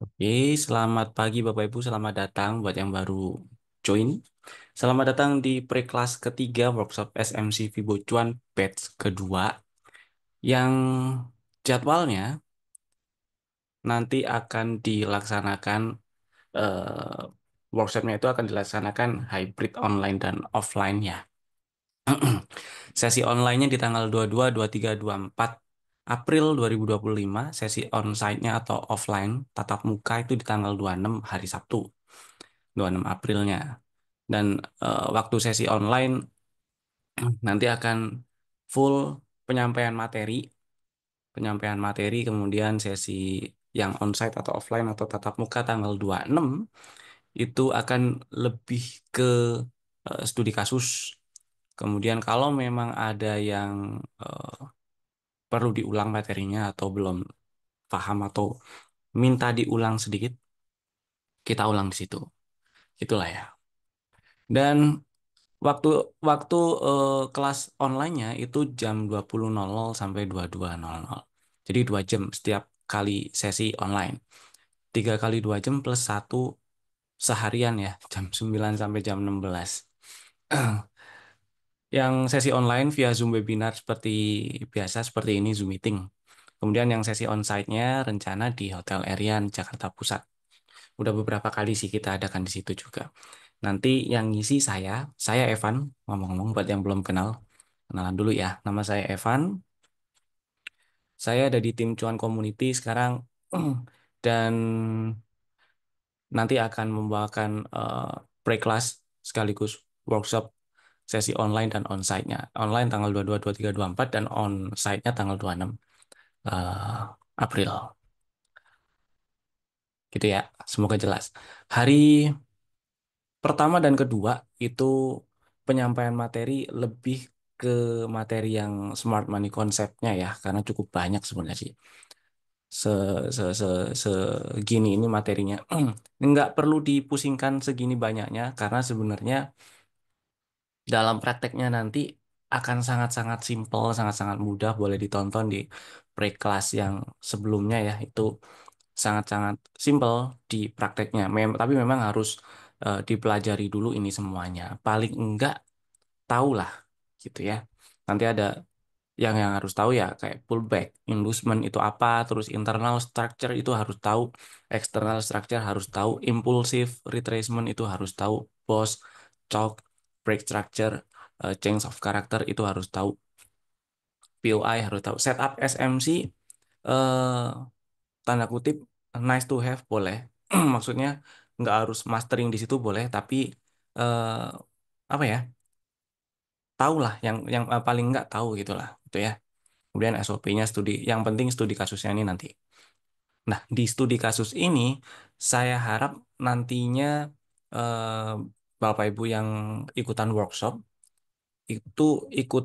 Oke, selamat pagi Bapak Ibu, selamat datang buat yang baru join. Selamat datang di pre-kelas ketiga workshop SMC Vibo Cuan batch kedua yang jadwalnya nanti akan dilaksanakan eh, workshopnya itu akan dilaksanakan hybrid online dan offline ya. Sesi online-nya di tanggal 22, 23, 24 April 2025, sesi on-site-nya atau offline tatap muka itu di tanggal 26 hari Sabtu. 26 Aprilnya. Dan waktu sesi online nanti akan full penyampaian materi, kemudian sesi yang onsite atau offline atau tatap muka tanggal 26 itu akan lebih ke studi kasus. Kemudian kalau memang ada yang perlu diulang materinya atau belum paham atau minta diulang sedikit, kita ulang di situ. Itulah ya. Dan Waktu waktu kelas online-nya itu jam 20.00 sampai 22.00. Jadi 2 jam setiap kali sesi online. 3 kali 2 jam plus satu seharian ya, jam 9 sampai jam 16. Yang sesi online via Zoom webinar seperti biasa, seperti ini, Zoom meeting. Kemudian yang sesi onsite-nya rencana di Hotel Erian, Jakarta Pusat. Udah beberapa kali sih kita adakan di situ juga. Nanti yang ngisi saya Evan, ngomong-ngomong buat yang belum kenal. Kenalan dulu ya, nama saya Evan. Saya ada di tim Cuan Community sekarang dan nanti akan membawakan pre-class sekaligus workshop sesi online dan on-site-nya. Online tanggal 22, 23, 24 dan on-site-nya tanggal 26 eh, April. Gitu ya, semoga jelas. Hari pertama dan kedua itu penyampaian materi lebih ke materi yang smart money konsepnya ya, karena cukup banyak sebenarnya sih. Se, segini ini materinya. Nggak perlu dipusingkan segini banyaknya, karena sebenarnya dalam prakteknya nanti akan sangat-sangat simpel, sangat-sangat mudah, boleh ditonton di pre-kelas yang sebelumnya ya, itu sangat-sangat simpel di prakteknya. Tapi memang harus dipelajari dulu ini semuanya. Paling enggak tahulah gitu ya. Nanti ada yang harus tahu ya kayak pullback, inducement itu apa, terus internal structure itu harus tahu, external structure harus tahu, impulsive retracement itu harus tahu, pause, choke, break structure, change of character itu harus tahu, POI harus tahu, setup SMC eh, tanda kutip nice to have boleh, maksudnya nggak harus mastering di situ boleh, tapi eh, apa ya, tahu lah yang paling nggak tahu gitulah, gitu ya. Kemudian SOP-nya studi, yang penting studi kasusnya ini nanti. Nah, di studi kasus ini saya harap nantinya eh, Bapak Ibu yang ikutan workshop itu ikut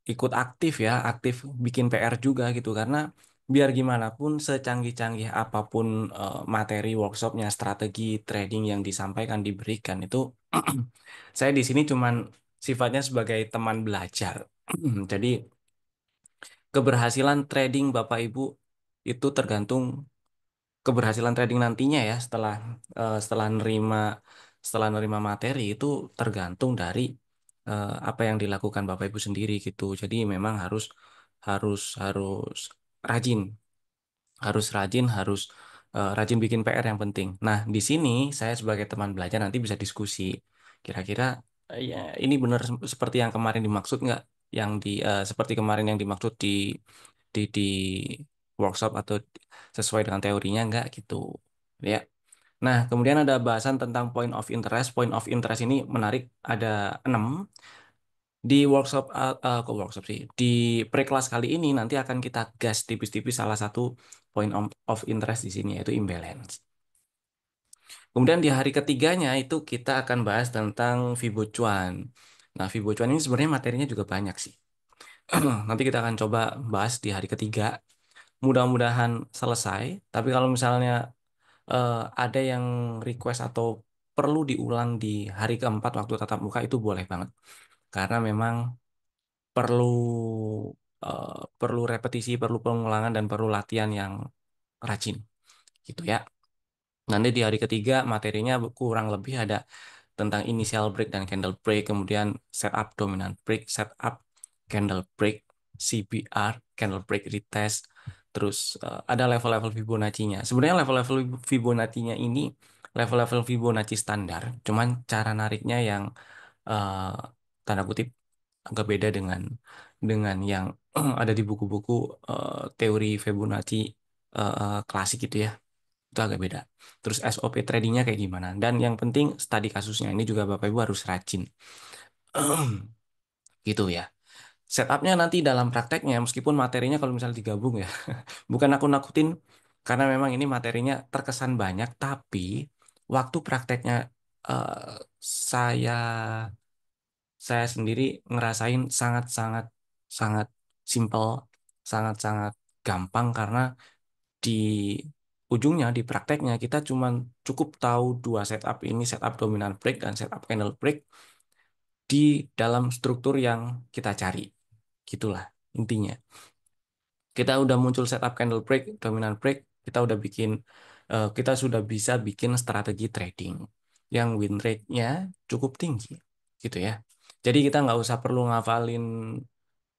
ikut aktif ya, aktif bikin PR juga gitu, karena biar gimana pun secanggih-canggih apapun materi workshopnya, strategi trading yang disampaikan diberikan itu saya di sini cuman sifatnya sebagai teman belajar. Jadi keberhasilan trading Bapak Ibu itu tergantung keberhasilan trading nantinya ya, setelah setelah nerima materi itu tergantung dari apa yang dilakukan Bapak Ibu sendiri gitu. Jadi memang harus rajin, rajin bikin PR yang penting. Nah, di sini saya sebagai teman belajar nanti bisa diskusi. Kira-kira ya ini benar seperti yang kemarin dimaksud nggak? Seperti kemarin yang dimaksud di workshop atau sesuai dengan teorinya nggak gitu. Ya. Nah, kemudian ada bahasan tentang point of interest. Point of interest ini menarik, ada 6. Di workshop, kok workshop sih? Di pre-kelas kali ini nanti akan kita gas tipis-tipis salah satu point of interest di sini, yaitu imbalance. Kemudian di hari ketiganya itu kita akan bahas tentang Fibo Cuan. Nah, Fibo Cuan ini sebenarnya materinya juga banyak sih. Nanti kita akan coba bahas di hari ketiga. Mudah-mudahan selesai. Tapi kalau misalnya ada yang request atau perlu diulang di hari keempat waktu tatap muka itu boleh banget. Karena memang perlu perlu repetisi, perlu pengulangan dan perlu latihan yang rajin gitu ya. Nanti di hari ketiga materinya kurang lebih ada tentang initial break dan candle break, kemudian setup dominant break, setup candle break, CBR, candle break retest, terus ada level-level Fibonacci-nya. Sebenarnya level-level Fibonacci-nya ini level-level Fibonacci standar, cuman cara nariknya yang eh, tanda kutip agak beda dengan yang ada di buku-buku teori Fibonacci klasik gitu ya. Itu agak beda. Terus SOP tradingnya kayak gimana? Dan yang penting studi kasusnya ini juga Bapak Ibu harus rajin. Gitu ya. Setupnya nanti dalam prakteknya, meskipun materinya kalau misalnya digabung ya, bukan aku nakutin karena memang ini materinya terkesan banyak, tapi waktu prakteknya eh, saya saya sendiri ngerasain sangat-sangat sangat simple, sangat-sangat gampang karena di ujungnya di prakteknya kita cuman cukup tahu dua setup ini, setup dominant break dan setup candle break di dalam struktur yang kita cari. Gitulah intinya. Kita udah muncul setup candle break, dominant break, kita udah bikin kita sudah bisa bikin strategi trading yang win rate-nya cukup tinggi gitu ya. Jadi kita nggak usah perlu ngafalin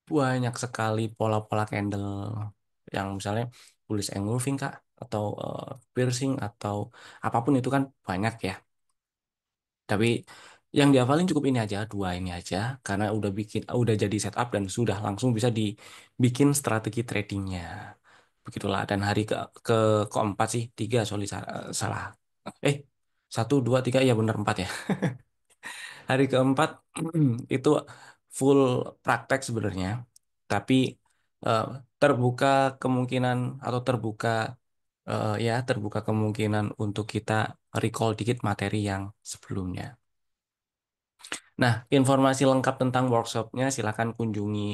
banyak sekali pola-pola candle yang misalnya bullish engulfing kak atau piercing atau apapun itu kan banyak ya. Tapi yang dihafalin cukup ini aja, dua ini aja karena udah jadi setup dan sudah langsung bisa dibikin strategi tradingnya. Begitulah dan hari ke keempat sih tiga sorry salah. Eh satu dua tiga ya benar empat ya. Hari keempat itu full praktek sebenarnya, tapi eh, terbuka kemungkinan atau terbuka kemungkinan untuk kita recall dikit materi yang sebelumnya. Nah, informasi lengkap tentang workshopnya silakan kunjungi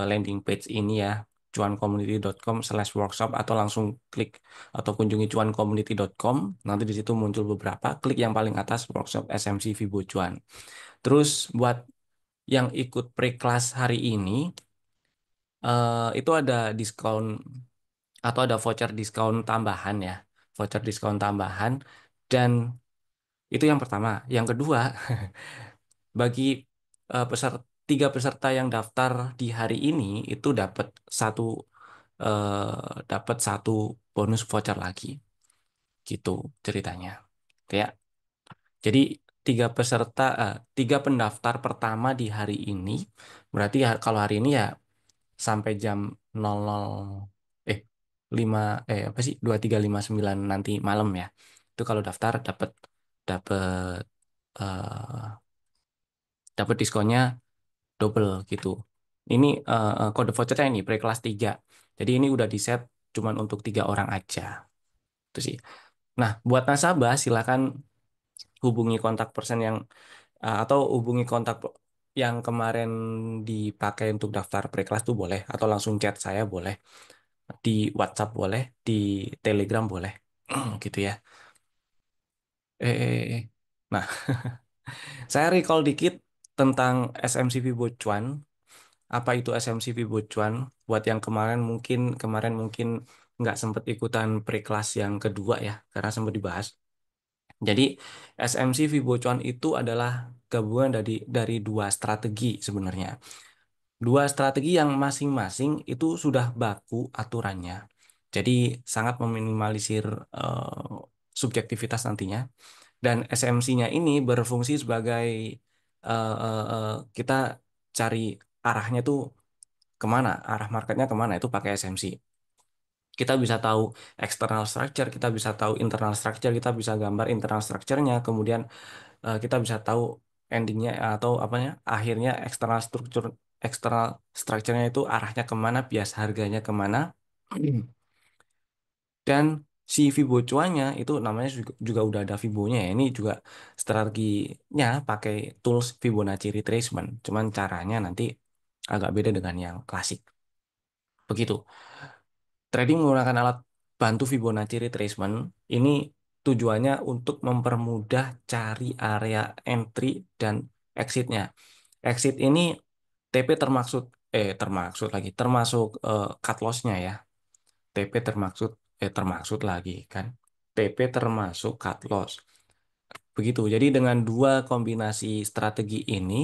landing page ini ya, cuancommunity.com/workshop atau langsung klik atau kunjungi cuancommunity.com. Nanti di situ muncul beberapa, klik yang paling atas workshop SMC Vibo Cuan. Terus buat yang ikut pre-class hari ini itu ada diskon atau ada voucher diskon tambahan ya, voucher diskon tambahan dan itu yang pertama. Yang kedua, bagi tiga peserta yang daftar di hari ini itu dapat satu bonus voucher lagi, gitu ceritanya. Ya, jadi tiga pendaftar pertama di hari ini, berarti kalau hari ini ya sampai jam 00 eh 5 apa sih 2359 nanti malam ya. Itu kalau daftar dapat dapat eh, dapat diskonnya double gitu. Ini kode vouchernya ini pre-kelas 3. Jadi ini udah di set cuman untuk 3 orang aja. Itu sih. Nah, buat nasabah silakan hubungi kontak person yang atau hubungi kontak yang kemarin dipakai untuk daftar pre-kelas tuh boleh atau langsung chat saya boleh. Di WhatsApp boleh, di Telegram boleh, gitu ya. Nah, saya recall dikit tentang SMCV Bocuan. Apa itu SMCV Bocuan? Buat yang kemarin mungkin nggak sempat ikutan pre-kelas yang kedua ya, karena sempat dibahas. Jadi SMCV Bocuan itu adalah gabungan dari dua strategi sebenarnya. Dua strategi yang masing-masing itu sudah baku aturannya. Jadi sangat meminimalisir subjektivitas nantinya. Dan SMC-nya ini berfungsi sebagai kita cari arahnya tuh kemana, arah marketnya kemana itu pakai SMC. Kita bisa tahu external structure, kita bisa tahu internal structure, kita bisa gambar internal structure-nya, kemudian kita bisa tahu endingnya atau apanya akhirnya external structure-nya itu arahnya kemana, bias harganya kemana. Dan si Fibo cuannya itu namanya juga udah ada Fibonya ya. Ini juga strateginya pakai tools Fibonacci retracement. Cuman caranya nanti agak beda dengan yang klasik. Begitu. Trading menggunakan alat bantu Fibonacci retracement ini tujuannya untuk mempermudah cari area entry dan exitnya. Exit ini TP termaksud lagi termasuk cut loss-nya ya. TP termaksud lagi kan. TP termasuk cut loss. Begitu. Jadi dengan dua kombinasi strategi ini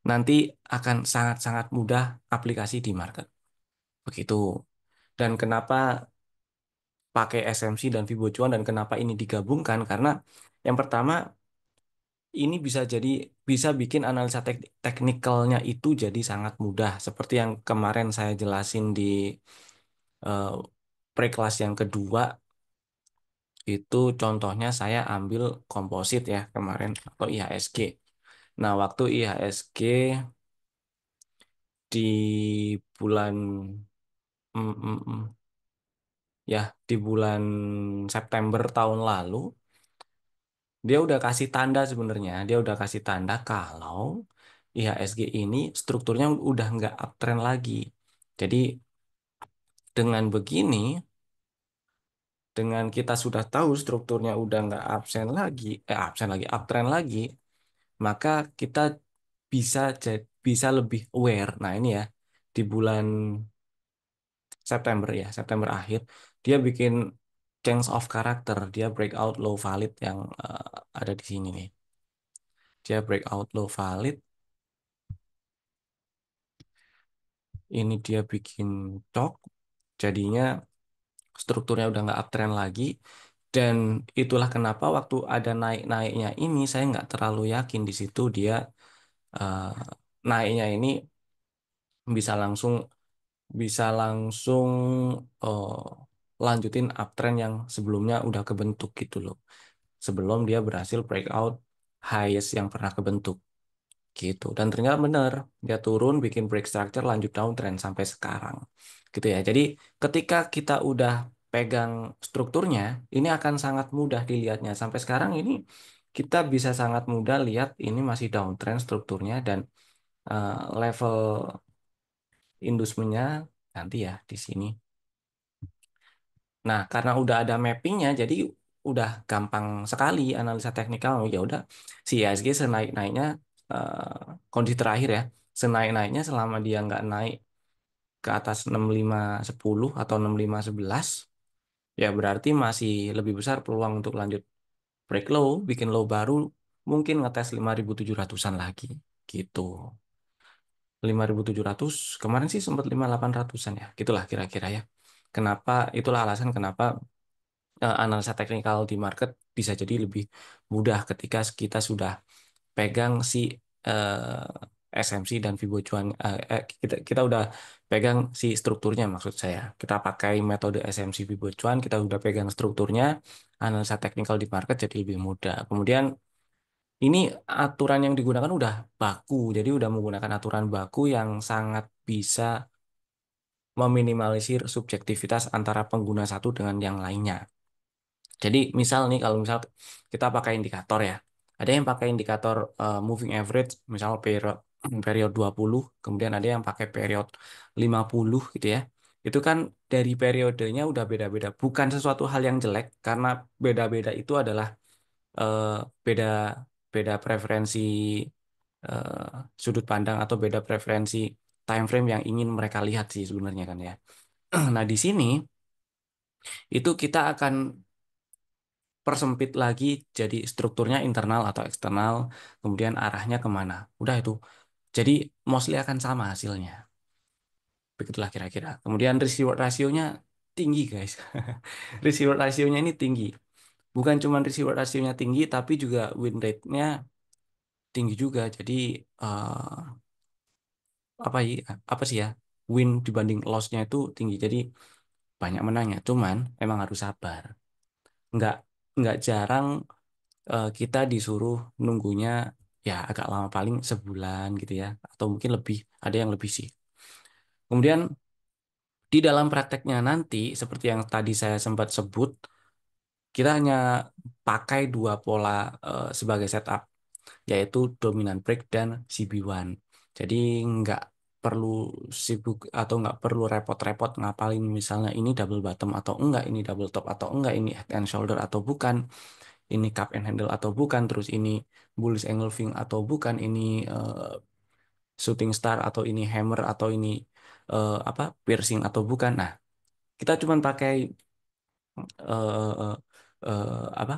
nanti akan sangat-sangat mudah aplikasi di market. Begitu. Dan kenapa pakai SMC dan Fibo Cuan dan kenapa ini digabungkan? Karena yang pertama ini bisa jadi bisa bikin analisa teknikalnya itu jadi sangat mudah. Seperti yang kemarin saya jelasin di eh, pre-kelas yang kedua itu contohnya saya ambil komposit ya kemarin atau IHSG. Nah, waktu IHSG di bulan mm, mm, mm, ya di bulan September tahun lalu dia udah kasih tanda sebenarnya dia udah kasih tanda kalau IHSG ini strukturnya udah nggak uptrend lagi. Jadi dengan begini, dengan kita sudah tahu strukturnya udah nggak absen lagi, uptrend lagi, maka kita bisa lebih aware. Nah ini ya di bulan September ya, September akhir, dia bikin change of character, dia breakout low valid yang ada di sini nih. Dia breakout low valid, ini dia bikin cok, jadinya strukturnya udah nggak uptrend lagi, dan itulah kenapa waktu ada naik-naiknya ini saya nggak terlalu yakin di situ dia eh, naiknya ini bisa langsung bisa langsung eh, lanjutin uptrend yang sebelumnya udah kebentuk gitu loh. Sebelum dia berhasil breakout highest yang pernah kebentuk gitu. Dan ternyata benar, dia turun bikin break structure lanjut downtrend sampai sekarang. Gitu ya. Jadi ketika kita udah pegang strukturnya, ini akan sangat mudah dilihatnya. Sampai sekarang ini kita bisa sangat mudah lihat ini masih downtrend strukturnya dan level industrinya nanti ya di sini. Nah, karena udah ada mappingnya, jadi udah gampang sekali analisa teknikal. Ya udah, si IHSG senaik-naiknya kondisi terakhir ya, senaik-naiknya selama dia nggak naik ke atas 6510 atau 6511, ya berarti masih lebih besar peluang untuk lanjut break low, bikin low baru, mungkin ngetes 5700-an lagi, gitu. 5700 kemarin sih sempat 5800-an ya, gitulah kira-kira ya. Kenapa? Itulah alasan kenapa analisa teknikal di market bisa jadi lebih mudah ketika kita sudah pegang si SMC dan Fibo Cuan. Kita udah pegang si strukturnya maksud saya. Kita pakai metode SMC Fibo Cuan, kita udah pegang strukturnya, analisa teknikal di market jadi lebih mudah. Kemudian ini aturan yang digunakan udah baku, jadi udah menggunakan aturan baku yang sangat bisa meminimalisir subjektivitas antara pengguna satu dengan yang lainnya. Jadi misal nih kalau misal kita pakai indikator ya. Ada yang pakai indikator moving average misal period period 20, kemudian ada yang pakai period 50 gitu ya. Itu kan dari periodenya udah beda-beda. Bukan sesuatu hal yang jelek karena beda-beda itu adalah eh, beda beda preferensi eh, sudut pandang atau beda preferensi time frame yang ingin mereka lihat sih sebenarnya kan ya. Nah, di sini itu kita akan persempit lagi jadi strukturnya internal atau eksternal, kemudian arahnya kemana. Udah itu. Jadi mostly akan sama hasilnya. Begitulah kira-kira. Kemudian risk reward rasionya tinggi guys. Risk reward rasionya ini tinggi. Bukan cuma risk reward rasionya tinggi, tapi juga win rate-nya tinggi juga. Jadi eh, apa ya, apa sih ya? Win dibanding loss-nya itu tinggi. Jadi banyak menangnya. Cuman emang harus sabar. Nggak nggak jarang kita disuruh nunggunya ya agak lama paling sebulan gitu ya atau mungkin lebih ada yang lebih sih. Kemudian di dalam prakteknya nanti seperti yang tadi saya sempat sebut kita hanya pakai dua pola sebagai setup yaitu dominant break dan CB1. Jadi nggak perlu sibuk atau nggak perlu repot-repot ngapalin misalnya ini double bottom atau enggak, ini double top atau enggak, ini head and shoulder atau bukan, ini cup and handle atau bukan, terus ini bullish engulfing atau bukan, ini shooting star atau ini hammer atau ini apa piercing atau bukan. Nah, kita cuma pakai eh, apa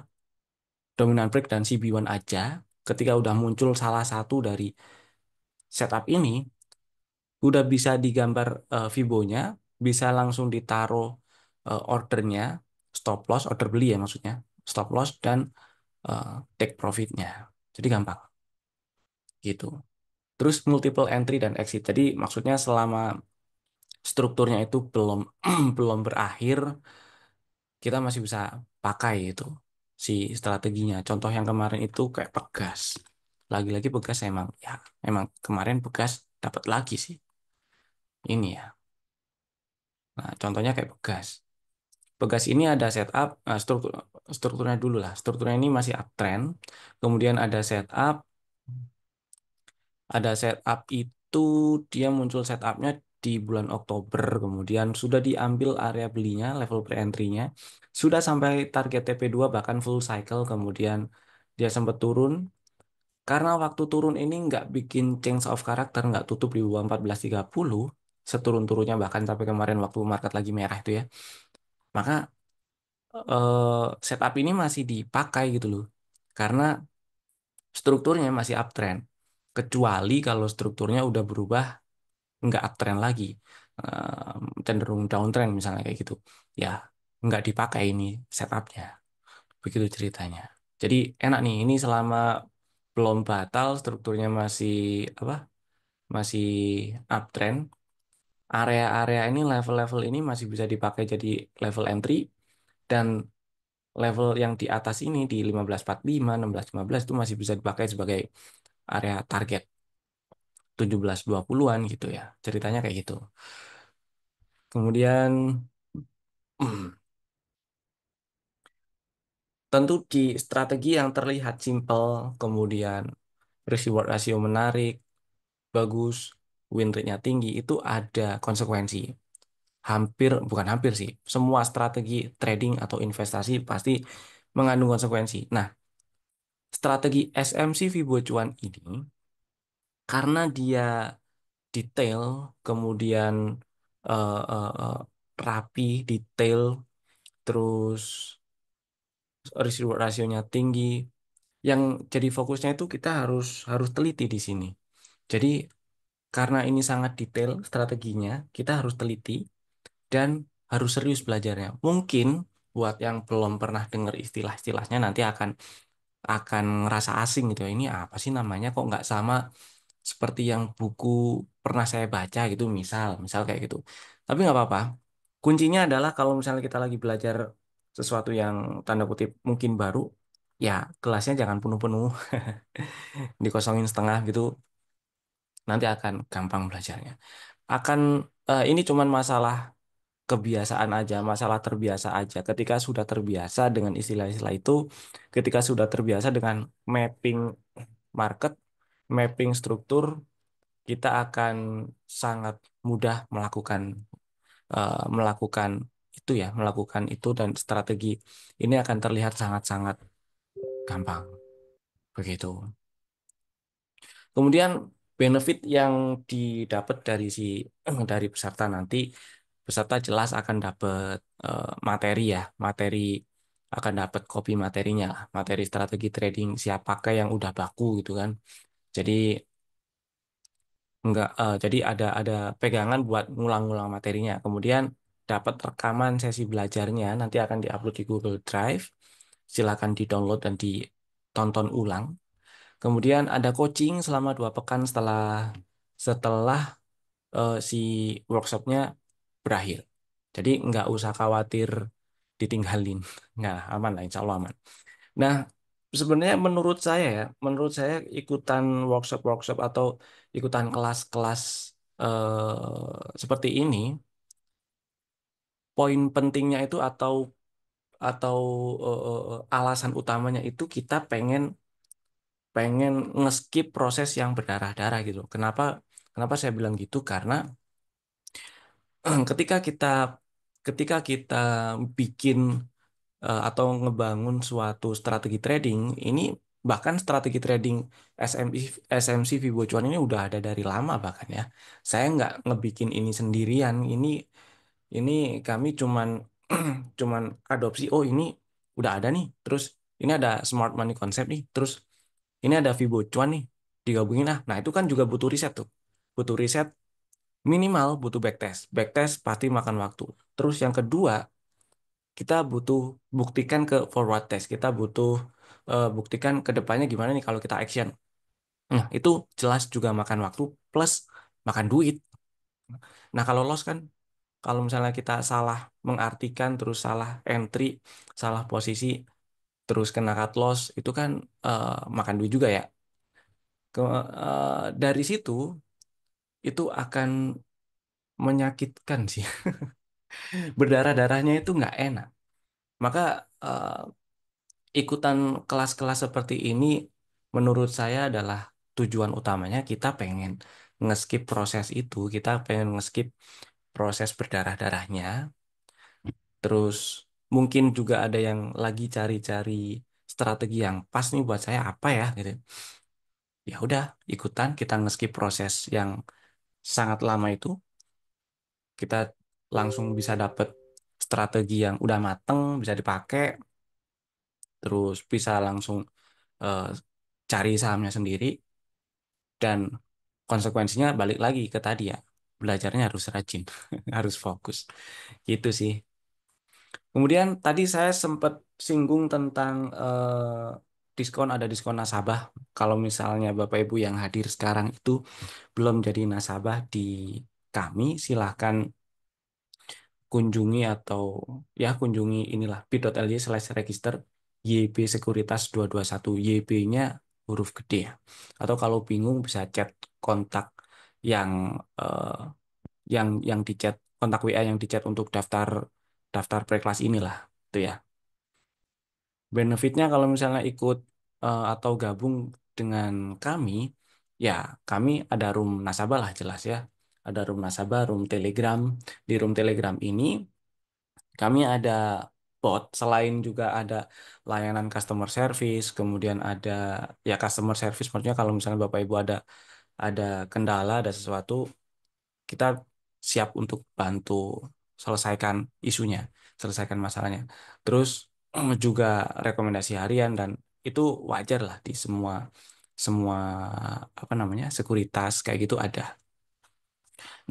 dominant break dan CB1 aja. Ketika udah muncul salah satu dari setup ini, udah bisa digambar Fibonya, bisa langsung ditaruh ordernya, stop loss, order beli ya maksudnya, stop loss dan eh, take profitnya. Jadi gampang gitu. Terus multiple entry dan exit. Jadi maksudnya selama strukturnya itu belum belum berakhir, kita masih bisa pakai itu si strateginya. Contoh yang kemarin itu kayak Pegas. Lagi-lagi Pegas emang ya, emang kemarin Pegas dapat lagi sih. Ini ya. Nah, contohnya kayak Pegas. Pegas ini ada setup, strukturnya dulu lah. Strukturnya ini masih uptrend. Kemudian ada setup itu dia muncul setupnya di bulan Oktober. Kemudian sudah diambil area belinya, level pre-entry-nya. Sudah sampai target TP2 bahkan full cycle. Kemudian dia sempat turun. Karena waktu turun ini nggak bikin change of character, nggak tutup di bawah 14.30, seturun-turunnya bahkan sampai kemarin waktu market lagi merah itu ya. Maka setup ini masih dipakai gitu loh. Karena strukturnya masih uptrend. Kecuali kalau strukturnya udah berubah nggak uptrend lagi, cenderung downtrend misalnya kayak gitu. Ya, nggak dipakai ini setupnya. Begitu ceritanya. Jadi enak nih, ini selama belum batal, strukturnya masih apa? Masih uptrend. Area-area ini, level-level ini masih bisa dipakai jadi level entry dan level yang di atas ini di 15.45, 16.15 itu masih bisa dipakai sebagai area target 17.20-an gitu ya. Ceritanya kayak gitu. Kemudian tentu di strategi yang terlihat simple, kemudian risk reward rasio menarik, bagus, win rate-nya tinggi, itu ada konsekuensi. Hampir, bukan hampir sih, semua strategi trading atau investasi pasti mengandung konsekuensi. Nah, strategi SMC Fibo Cuan ini, karena dia detail, kemudian rapi, detail, terus risk reward rasionya tinggi, yang jadi fokusnya itu kita harus harus teliti di sini. Jadi karena ini sangat detail strateginya, kita harus teliti dan harus serius belajarnya. Mungkin buat yang belum pernah dengar istilah-istilahnya nanti akan ngerasa asing gitu ya. Ini apa sih namanya kok nggak sama seperti yang buku pernah saya baca gitu misal kayak gitu. Tapi nggak apa-apa. Kuncinya adalah kalau misalnya kita lagi belajar sesuatu yang tanda kutip mungkin baru, ya kelasnya jangan penuh-penuh, dikosongin setengah gitu, nanti akan gampang belajarnya. Akan ini cuman masalah kebiasaan aja, masalah terbiasa aja. Ketika sudah terbiasa dengan istilah-istilah itu, ketika sudah terbiasa dengan mapping market, mapping struktur, kita akan sangat mudah melakukan itu ya, melakukan itu dan strategi ini akan terlihat sangat-sangat gampang. Begitu. Kemudian benefit yang didapat dari dari peserta nanti, peserta jelas akan dapat materi ya, materi akan dapat copy materinya lah, materi strategi trading siap pakai yang udah baku gitu kan. Jadi jadi ada pegangan buat ngulang-ngulang materinya. Kemudian dapat rekaman sesi belajarnya nanti akan diupload di Google Drive. Silakan di-download dan ditonton ulang. Kemudian ada coaching selama 2 pekan setelah setelah si workshopnya berakhir. Jadi nggak usah khawatir ditinggalin. Nggak, aman lah, insya Allah aman. Nah, sebenarnya menurut saya ikutan workshop-workshop atau ikutan kelas-kelas seperti ini, poin pentingnya itu atau alasan utamanya itu kita pengen pengen ngeskip proses yang berdarah-darah gitu. Kenapa kenapa saya bilang gitu? Karena ketika kita ketika kita bikin atau ngebangun suatu strategi trading, ini bahkan strategi trading SMC Vibo Cuan ini udah ada dari lama bahkan ya. Saya nggak ngebikin ini sendirian. Ini kami cuman cuman adopsi, oh ini udah ada nih, terus ini ada smart money concept nih, terus ini ada Vibo cuan nih, digabungin ah. Nah itu kan juga butuh riset tuh, butuh riset, minimal butuh backtest. Backtest pasti makan waktu. Terus yang kedua, kita butuh buktikan ke forward test. Kita butuh buktikan ke depannya gimana nih kalau kita action. Nah, itu jelas juga makan waktu plus makan duit. Nah, kalau loss kan, kalau misalnya kita salah mengartikan, terus salah entry, salah posisi, terus kena cut loss, itu kan makan duit juga ya. Dari situ, itu akan menyakitkan sih. Berdarah-darahnya itu nggak enak. Maka ikutan kelas-kelas seperti ini menurut saya adalah tujuan utamanya kita pengen ngeskip proses itu, kita pengen ngeskip proses berdarah-darahnya. Terus mungkin juga ada yang lagi cari-cari strategi yang pas nih buat saya apa ya gitu. Ya udah, ikutan kita ngeskip proses yang sangat lama itu, kita langsung bisa dapet strategi yang udah mateng, bisa dipakai, terus bisa langsung eh, cari sahamnya sendiri. Dan konsekuensinya balik lagi ke tadi ya, belajarnya harus rajin, harus fokus. Gitu sih. Kemudian tadi saya sempat singgung tentang diskon, ada diskon nasabah. Kalau misalnya Bapak Ibu yang hadir sekarang itu belum jadi nasabah di kami, silahkan kunjungi atau ya kunjungi inilah bit.ly/register YB Sekuritas 221. YB-nya huruf gede ya. Atau kalau bingung bisa chat kontak yang eh, yang di chat, kontak WA yang di chat untuk daftar daftar pre-kelas inilah itu ya. Benefitnya kalau misalnya ikut atau gabung dengan kami, ya kami ada room nasabah lah jelas ya. Ada room nasabah, room Telegram. Di room Telegram ini kami ada bot, selain juga ada layanan customer service, kemudian ada ya customer service, maksudnya kalau misalnya Bapak Ibu ada kendala, ada sesuatu, kita siap untuk bantu selesaikan isunya, selesaikan masalahnya. Terus juga rekomendasi harian dan itu wajar lah di semua semua apa namanya sekuritas kayak gitu ada.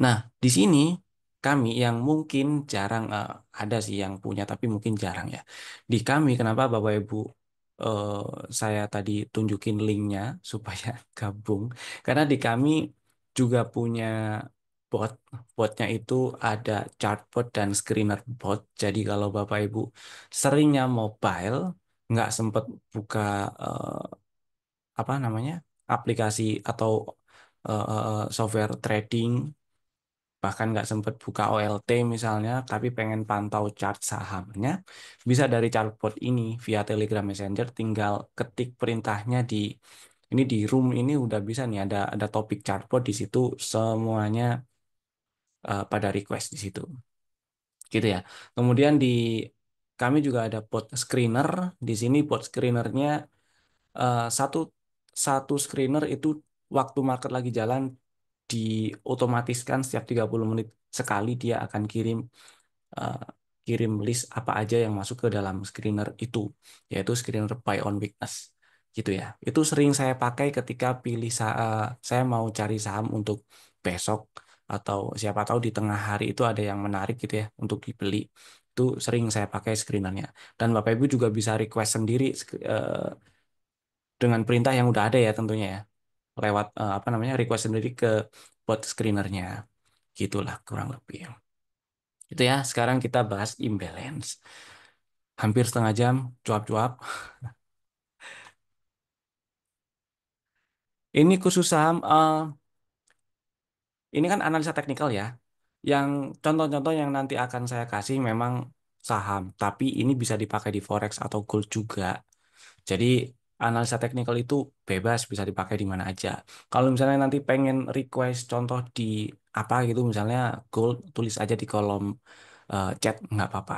Nah, di sini kami yang mungkin jarang ada sih yang punya tapi mungkin jarang ya. Di kami kenapa Bapak Ibu eh, saya tadi tunjukin linknya supaya gabung karena di kami juga punya bot. Botnya itu ada chart bot dan screener bot. Jadi kalau Bapak Ibu seringnya mobile nggak sempat buka apa namanya aplikasi atau software trading, bahkan nggak sempat buka OLT misalnya, tapi pengen pantau chart sahamnya, bisa dari chartbot ini via Telegram Messenger, tinggal ketik perintahnya ini di room ini udah bisa nih ada topik chartbot di situ, semuanya pada request di situ, gitu ya. Kemudian di kami juga ada bot screener, di sini bot screenernya satu satu screener itu waktu market lagi jalan diotomatiskan setiap 30 menit sekali dia akan eh, kirim list apa aja yang masuk ke dalam screener itu, yaitu screener buy on weakness gitu ya. Itu sering saya pakai ketika saya mau cari saham untuk besok atau siapa tahu di tengah hari itu ada yang menarik gitu ya untuk dibeli. Itu sering saya pakai screenernya. Dan Bapak Ibu juga bisa request sendiri dengan perintah yang udah ada ya tentunya ya. Lewat apa namanya request sendiri ke bot screenernya. Gitulah kurang lebih. Itu ya, sekarang kita bahas imbalance. Hampir setengah jam, cuap-cuap. Ini khusus saham, ini kan analisa teknikal ya. Yang contoh-contoh yang nanti akan saya kasih memang saham, tapi ini bisa dipakai di forex atau gold juga. Jadi analisa teknikal itu bebas, bisa dipakai di mana aja. Kalau misalnya nanti pengen request contoh di apa gitu, misalnya gold, tulis aja di kolom chat, nggak apa-apa.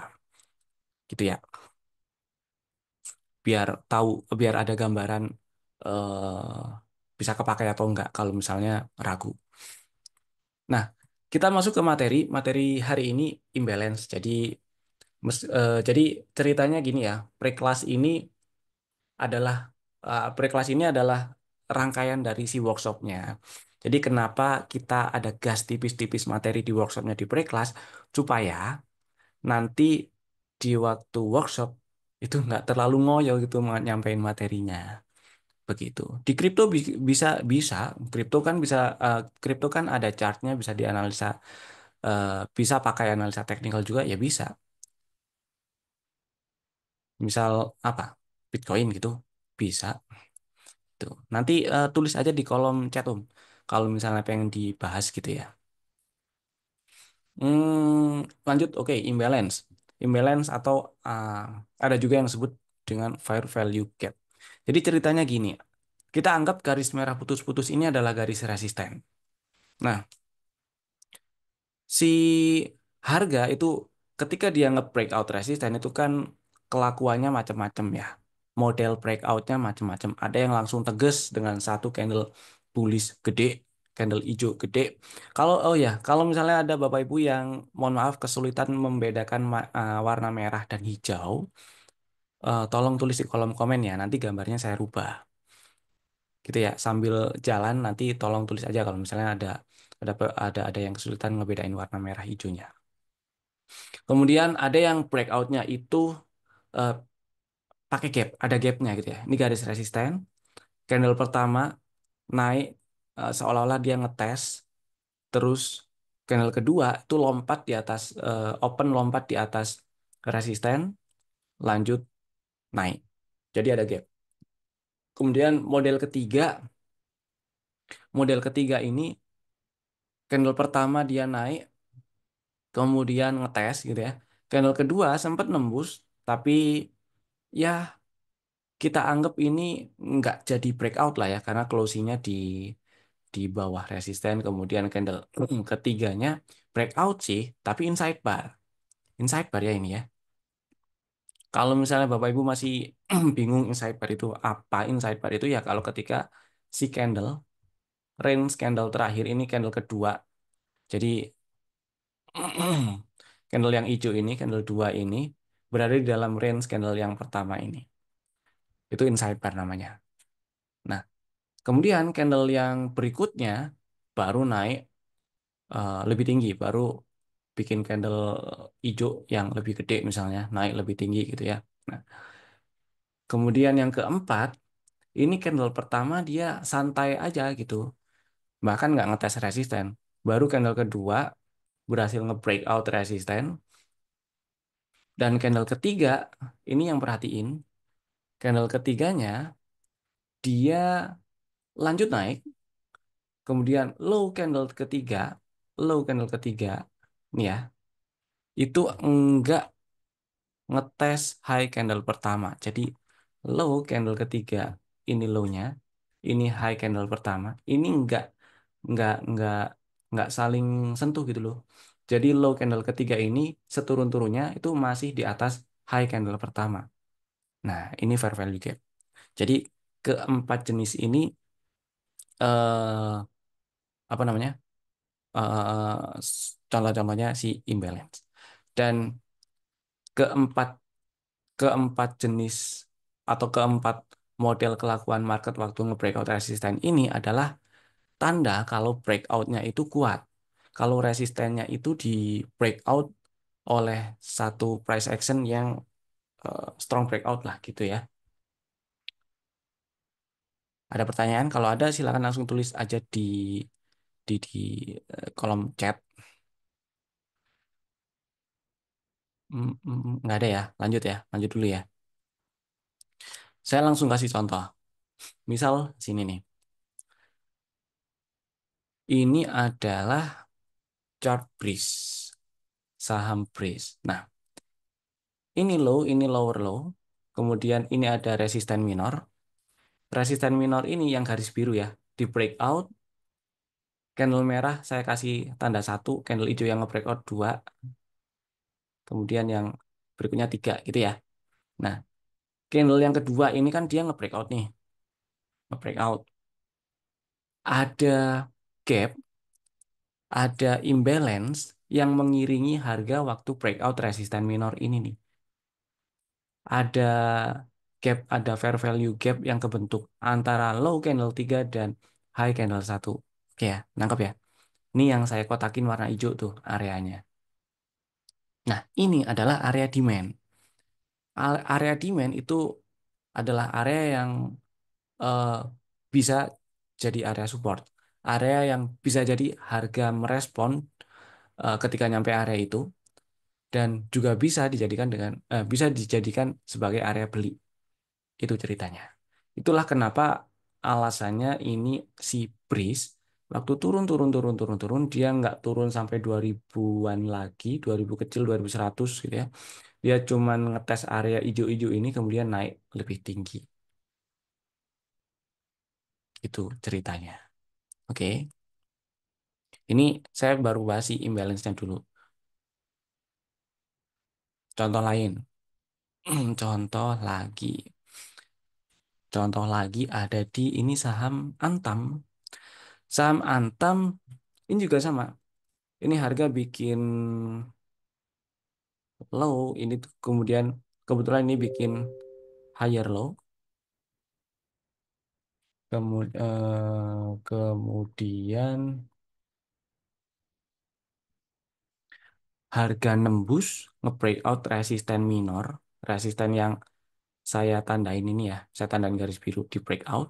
Gitu ya. Biar tahu, biar ada gambaran eh, bisa kepakai atau enggak kalau misalnya ragu. Nah, kita masuk ke materi. Materi hari ini imbalance. Jadi Jadi ceritanya gini ya, pre-class ini adalah pre-class ini adalah rangkaian dari si workshopnya. Jadi kenapa kita ada gas tipis-tipis materi di workshopnya di pre-class supaya nanti di waktu workshop itu nggak terlalu ngoyo gitu nyampein materinya begitu. Di kripto bisa bisa kripto kan bisa kripto kan ada chartnya bisa dianalisa eh, bisa pakai analisa teknikal juga ya bisa. Misal apa? Bitcoin gitu bisa tuh. Nanti tulis aja di kolom chat kalau misalnya pengen dibahas gitu ya. Lanjut, oke, imbalance. Imbalance atau uh, ada juga yang disebut dengan fair value gap. Jadi ceritanya gini, kita anggap garis merah putus-putus ini adalah garis resisten. Nah, si harga itu ketika dia nge-breakout resisten itu kan kelakuannya macam-macam ya. Model breakoutnya macam-macam. Ada yang langsung tegas dengan satu candle bullish gede, candle hijau gede. Kalau oh ya, kalau misalnya ada Bapak Ibu yang mohon maaf kesulitan membedakan warna merah dan hijau, tolong tulis di kolom komen ya. Nanti gambarnya saya rubah. Gitu ya. Sambil jalan nanti tolong tulis aja kalau misalnya ada yang kesulitan ngebedain warna merah hijaunya. Kemudian ada yang breakoutnya itu eh, pakai gap, ada gapnya gitu ya. Ini garis resisten. Candle pertama naik seolah-olah dia ngetes, terus candle kedua itu lompat di atas open lompat di atas resisten, lanjut naik. Jadi ada gap. Kemudian model ketiga ini candle pertama dia naik, kemudian ngetes gitu ya. Candle kedua sempat nembus, tapi ya kita anggap ini nggak jadi breakout lah ya karena closingnya di bawah resisten kemudian candle ketiganya breakout sih tapi inside bar ya ini ya kalau misalnya Bapak Ibu masih bingung inside bar itu apa inside bar itu ya kalau ketika si candle range candle terakhir ini candle kedua jadi candle yang hijau ini candle dua ini berada di dalam range candle yang pertama ini itu inside bar namanya. Nah, kemudian candle yang berikutnya baru naik lebih tinggi, baru bikin candle hijau yang lebih gede misalnya, naik lebih tinggi gitu ya. Nah, kemudian yang keempat, ini candle pertama dia santai aja gitu, bahkan nggak ngetes resisten. Baru candle kedua berhasil nge-breakout resisten, dan candle ketiga, ini yang perhatiin, candle ketiganya dia lanjut naik, kemudian low candle ketiga, nih ya, itu enggak ngetes high candle pertama. Jadi low candle ketiga ini low-nya, ini high candle pertama. Ini enggak enggak saling sentuh gitu loh. Jadi low candle ketiga ini seturun-turunnya itu masih di atas high candle pertama. Nah, ini fair value gap. Jadi keempat jenis ini eh apa namanya? Contoh-contohnya si imbalance. Dan keempat keempat jenis atau keempat model kelakuan market waktu nge-breakout resisten ini adalah tanda kalau breakoutnya itu kuat. Kalau resistennya itu di breakout oleh satu price action yang strong breakout lah gitu ya. Ada pertanyaan? Kalau ada silakan langsung tulis aja di kolom chat. Nggak ada ya. Lanjut dulu ya. Saya langsung kasih contoh. Misal sini nih. Ini adalah chart breeze. Saham Breeze. Nah, ini low, ini lower low. Kemudian ini ada resisten minor. Resisten minor ini yang garis biru ya. Di breakout, candle merah saya kasih tanda satu, candle hijau yang nge-breakout dua, kemudian yang berikutnya tiga gitu ya. Nah, candle yang kedua ini kan dia nge-breakout nih. Nge-breakout. Ada gap, ada imbalance. yang mengiringi harga waktu breakout resisten minor ini nih. Ada gap, ada fair value gap yang kebentuk antara low candle 3 dan high candle 1. Oke ya, nangkep ya. Ini yang saya kotakin warna hijau tuh areanya. Nah, ini adalah area demand. Area demand itu adalah area yang eh, bisa jadi area support. Area yang bisa jadi harga merespon ketika nyampe area itu dan juga bisa dijadikan sebagai area beli. Itu ceritanya. Itulah kenapa alasannya ini si Breeze waktu turun dia nggak turun sampai 2000-an lagi, 2000 kecil 2100 gitu ya. Dia cuman ngetes area hijau-hijau ini kemudian naik lebih tinggi. Itu ceritanya. Oke. Ini saya baru bahas si imbalance-nya dulu. Contoh lain. Contoh lagi. Contoh lagi ada di ini saham Antam. Saham Antam ini juga sama. Ini harga bikin low, ini tuh kemudian kebetulan ini bikin higher low. Kemudian harga nembus nge-breakout resisten minor, resisten yang saya tandain ini ya, saya tandain garis biru di breakout.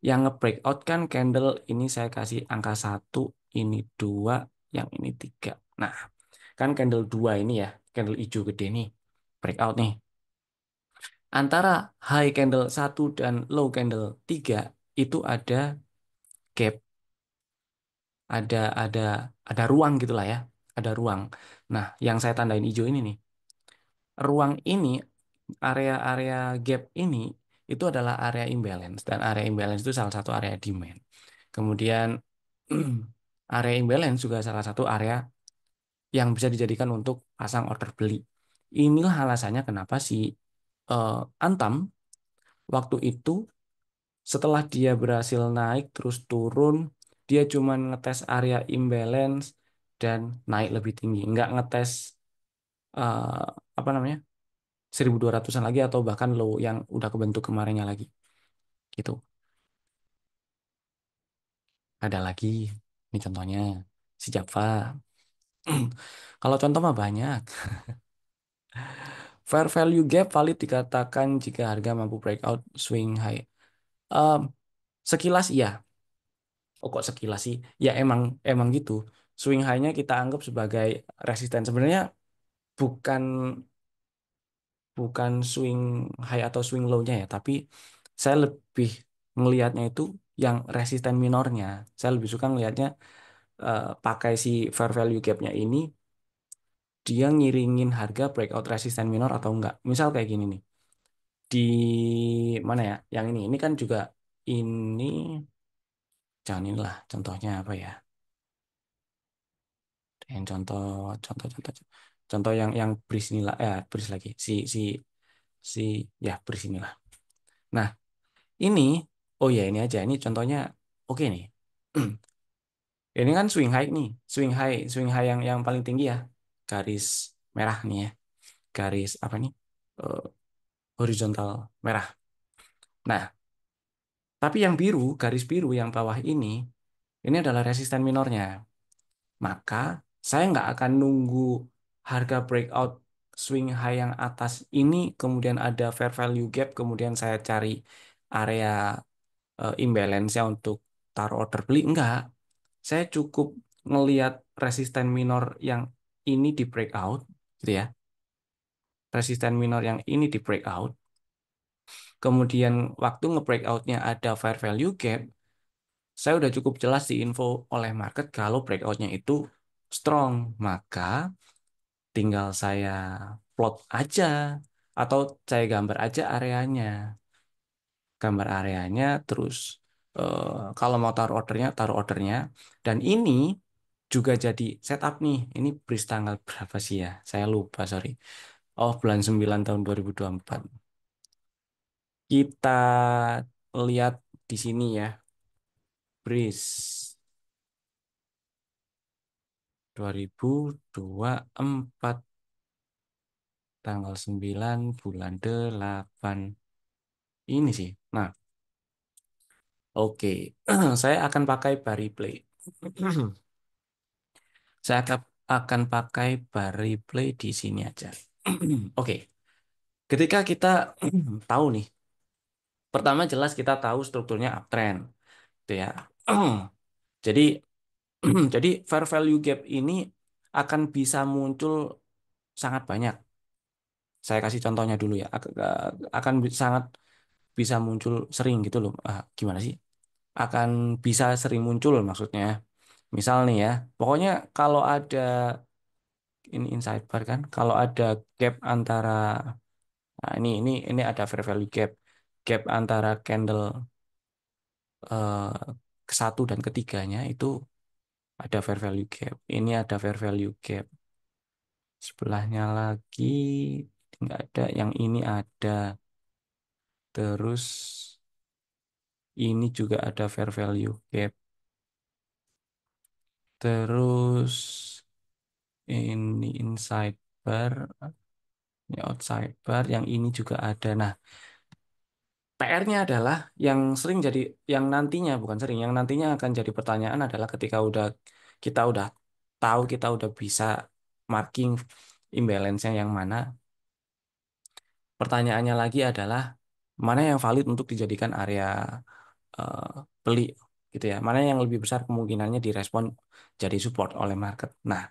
Yang nge-breakout kan candle ini saya kasih angka satu, ini dua, yang ini tiga. Nah, kan candle dua ini ya, candle hijau gede nih, breakout nih. Antara high candle satu dan low candle 3 itu ada gap, ada ada ada ruang gitulah ya, ada ruang. Nah, yang saya tandain hijau ini nih, ruang ini, area-area gap ini itu adalah area imbalance dan area imbalance itu salah satu area demand. Kemudian area imbalance juga salah satu area yang bisa dijadikan untuk pasang order beli. Inilah alasannya kenapa si eh, Antam waktu itu setelah dia berhasil naik terus turun, dia cuma ngetes area imbalance dan naik lebih tinggi, nggak ngetes eh, apa namanya 1200-an lagi atau bahkan low yang udah kebentuk kemarinnya lagi gitu. Ada lagi, ini contohnya si Java. Kalau contoh mah banyak. Fair value gap valid dikatakan jika harga mampu breakout swing high. Em, Sekilas iya. Oh kok sekilas sih? Ya emang emang gitu. Swing high-nya kita anggap sebagai resisten. Sebenarnya bukan bukan swing high atau swing low-nya ya, tapi saya lebih melihatnya itu yang resisten minornya. Saya lebih suka melihatnya pakai si fair value gap-nya ini dia ngiringin harga breakout resisten minor atau enggak. Misal kayak gini nih. Di mana ya? Yang ini kan juga ini jangan inilah contohnya apa ya? Yang contoh yang bris inilah bris lagi si ya bris inilah. Nah, ini oh ya ini aja ini contohnya oke nih. Ini kan swing high yang paling tinggi ya. Garis merah nih ya. Garis apa nih? Eh, Horizontal merah. Nah, tapi yang biru, garis biru yang bawah ini adalah resisten minornya. Maka saya nggak akan nunggu harga breakout swing high yang atas ini, kemudian ada fair value gap, kemudian saya cari area imbalance-nya untuk taruh order beli. Enggak, saya cukup ngelihat resisten minor yang ini di breakout, gitu ya. Resisten minor yang ini di breakout, kemudian waktu nge-breakout-nya ada fair value gap, saya udah cukup jelas diinfo oleh market kalau breakout-nya itu strong. Maka tinggal saya plot aja atau saya gambar aja areanya. Gambar areanya terus kalau mau taruh ordernya. Dan ini juga jadi setup nih. Ini bris tanggal berapa sih ya? Saya lupa, sorry. Oh, bulan 9 tahun 2024. Kita lihat di sini ya, bris. 2024 tanggal 9 bulan 8 ini sih. Nah, oke. Saya akan pakai Bariplay. Saya akan pakai Bariplay di sini aja. Oke. Ketika kita tahu nih, pertama jelas kita tahu strukturnya uptrend, gitu ya. Jadi jadi fair value gap ini akan bisa muncul sangat banyak. Saya kasih contohnya dulu ya. Akan sangat bisa muncul sering gitu loh. Gimana sih? Akan bisa sering muncul maksudnya. Misal nih ya, pokoknya kalau ada ini inside bar kan, kalau ada gap antara ini ada fair value gap. Gap antara candle eh, ke satu dan ketiganya itu ada fair value gap. Ini ada fair value gap. Sebelahnya lagi nggak ada, yang ini ada. Terus ini juga ada fair value gap. Terus ini inside bar, ini outside bar, yang ini juga ada. Nah, PR-nya adalah yang sering jadi, yang nantinya bukan sering, yang nantinya akan jadi pertanyaan adalah ketika kita udah tahu, kita udah bisa marking imbalance-nya yang mana. Pertanyaannya lagi adalah mana yang valid untuk dijadikan area eh, beli gitu ya. Mana yang lebih besar kemungkinannya direspon jadi support oleh market. Nah,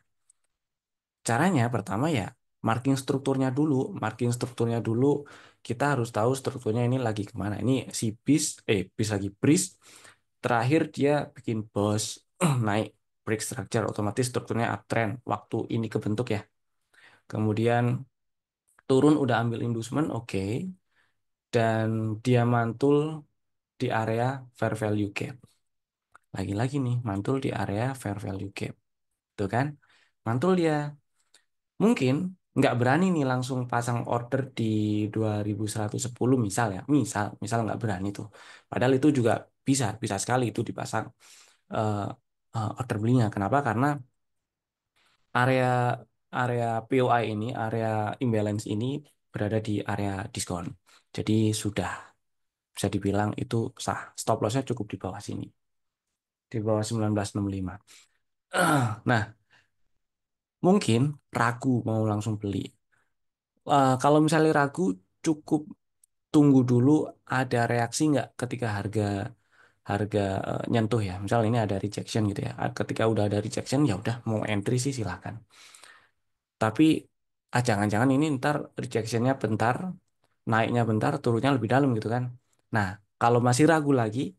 caranya pertama ya marking strukturnya dulu. Marking strukturnya dulu, kita harus tahu strukturnya ini lagi kemana. Ini si bis lagi breeze. Terakhir dia bikin boss naik break structure, otomatis strukturnya uptrend. Waktu ini kebentuk ya. Kemudian turun udah ambil inducement, oke. Dan dia mantul di area fair value gap. Lagi-lagi nih, mantul di area fair value gap. Tuh kan? Mantul dia. Mungkin nggak berani nih langsung pasang order di 2110 misal ya. Misal nggak berani tuh. Padahal itu juga bisa sekali itu dipasang eh, order belinya. Kenapa? Karena area area POI ini, area imbalance ini berada di area diskon. Jadi sudah bisa dibilang itu sah. Stop lossnya cukup di bawah sini, di bawah 1965. Nah, mungkin ragu mau langsung beli. Kalau misalnya ragu, cukup tunggu dulu ada reaksi nggak ketika harga harga nyentuh ya. Misal ini ada rejection gitu ya. Ketika udah ada rejection ya udah mau entry sih silahkan. Tapi jangan-jangan ini ntar rejectionnya bentar, naiknya bentar, turunnya lebih dalam gitu kan. Nah, kalau masih ragu lagi,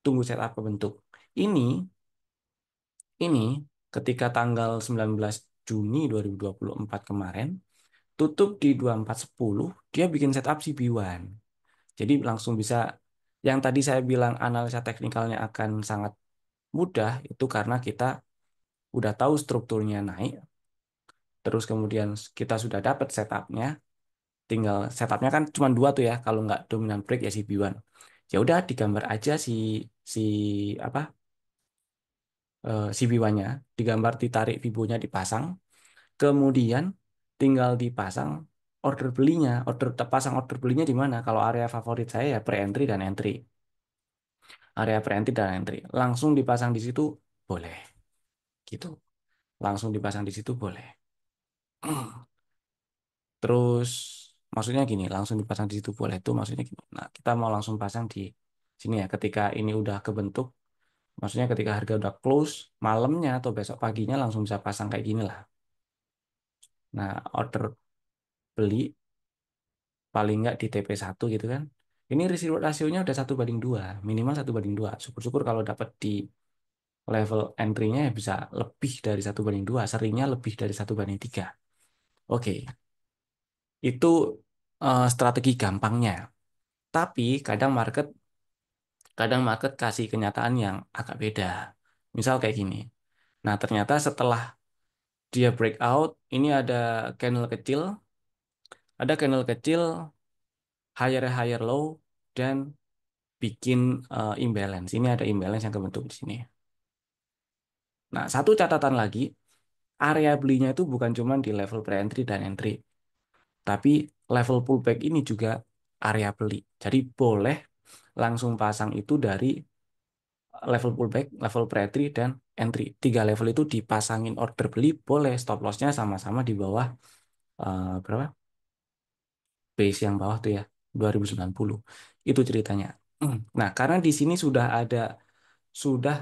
tunggu setup ke bentuk. Ini ini ketika tanggal 19 Juni 2024 kemarin tutup di 2410, dia bikin setup CB1. Jadi langsung bisa, yang tadi saya bilang analisa teknikalnya akan sangat mudah itu karena kita udah tahu strukturnya naik, terus kemudian kita sudah dapat setupnya, tinggal setupnya kan cuma dua tuh ya, kalau nggak dominant break ya CB1. Ya udah digambar aja si apa CB1-nya, digambar, ditarik fibonya dipasang, kemudian tinggal dipasang order belinya. Pasang order belinya di mana? Kalau area favorit saya ya pre-entry dan entry. Area pre-entry dan entry. Langsung dipasang di situ boleh. Gitu. Langsung dipasang di situ boleh. Terus maksudnya gini, langsung dipasang di situ boleh itu maksudnya gini. Nah, kita mau langsung pasang di sini ya ketika ini udah kebentuk. Maksudnya ketika harga udah close malamnya atau besok paginya langsung bisa pasang kayak gini lah. Nah, order beli paling nggak di TP1 gitu kan. Ini rasionya udah 1/2, minimal 1/2. Syukur-syukur kalau dapat di level entry-nya ya bisa lebih dari 1/2, seringnya lebih dari 1/3. Oke, itu strategi gampangnya. Tapi kadang market kasih kenyataan yang agak beda. Misal kayak gini. Nah, ternyata setelah dia breakout, ini ada candle kecil, higher higher low dan bikin imbalance. Ini ada imbalance yang kebentuk di sini. Nah, satu catatan lagi, area belinya itu bukan cuma di level pre-entry dan entry, tapi level pullback ini juga area beli. Jadi boleh langsung pasang itu dari level pullback, level pre-entry, dan entry. Tiga level itu dipasangin order beli, boleh stop lossnya sama-sama di bawah berapa? Base yang bawah tuh ya, 2090. Itu ceritanya. Nah, karena di sini sudah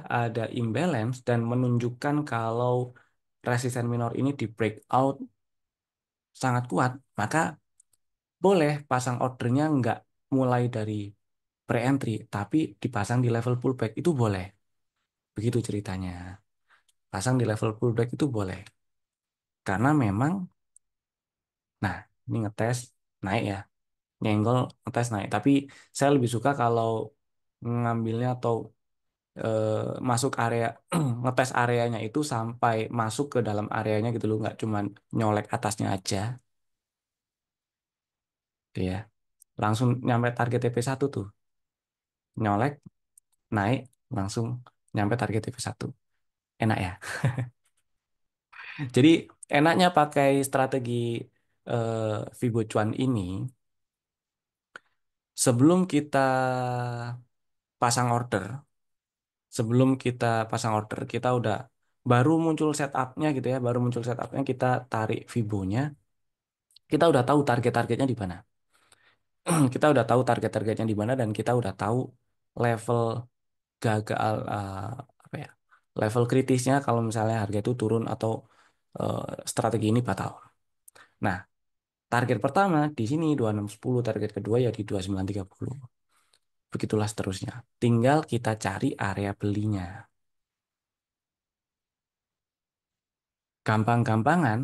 ada imbalance dan menunjukkan kalau resisten minor ini di breakout sangat kuat, maka boleh pasang ordernya nggak mulai dari pre-entry, tapi dipasang di level pullback itu boleh. Begitu ceritanya. Pasang di level pullback itu boleh. Karena memang, nah ini ngetes naik ya, nyenggol ngetes naik. Tapi saya lebih suka kalau ngambilnya atau masuk area, ngetes areanya itu sampai masuk ke dalam areanya gitu loh, nggak cuman nyolek atasnya aja, gitu ya. Langsung nyampe target TP1 tuh, nyolek, naik, langsung nyampe target TP1. Enak ya. Jadi enaknya pakai strategi Fibo Cuan ini, sebelum kita pasang order, sebelum kita pasang order, kita udah baru muncul setupnya gitu ya, baru muncul setupnya kita tarik Fibonya, kita udah tahu target-targetnya di mana. Kita udah tahu target-targetnya di mana dan kita udah tahu level gagal apa ya? Level kritisnya kalau misalnya harga itu turun atau eh, strategi ini batal. Nah, target pertama di sini 2610, target kedua ya di 2930. Begitulah seterusnya. Tinggal kita cari area belinya. Gampang-gampangan,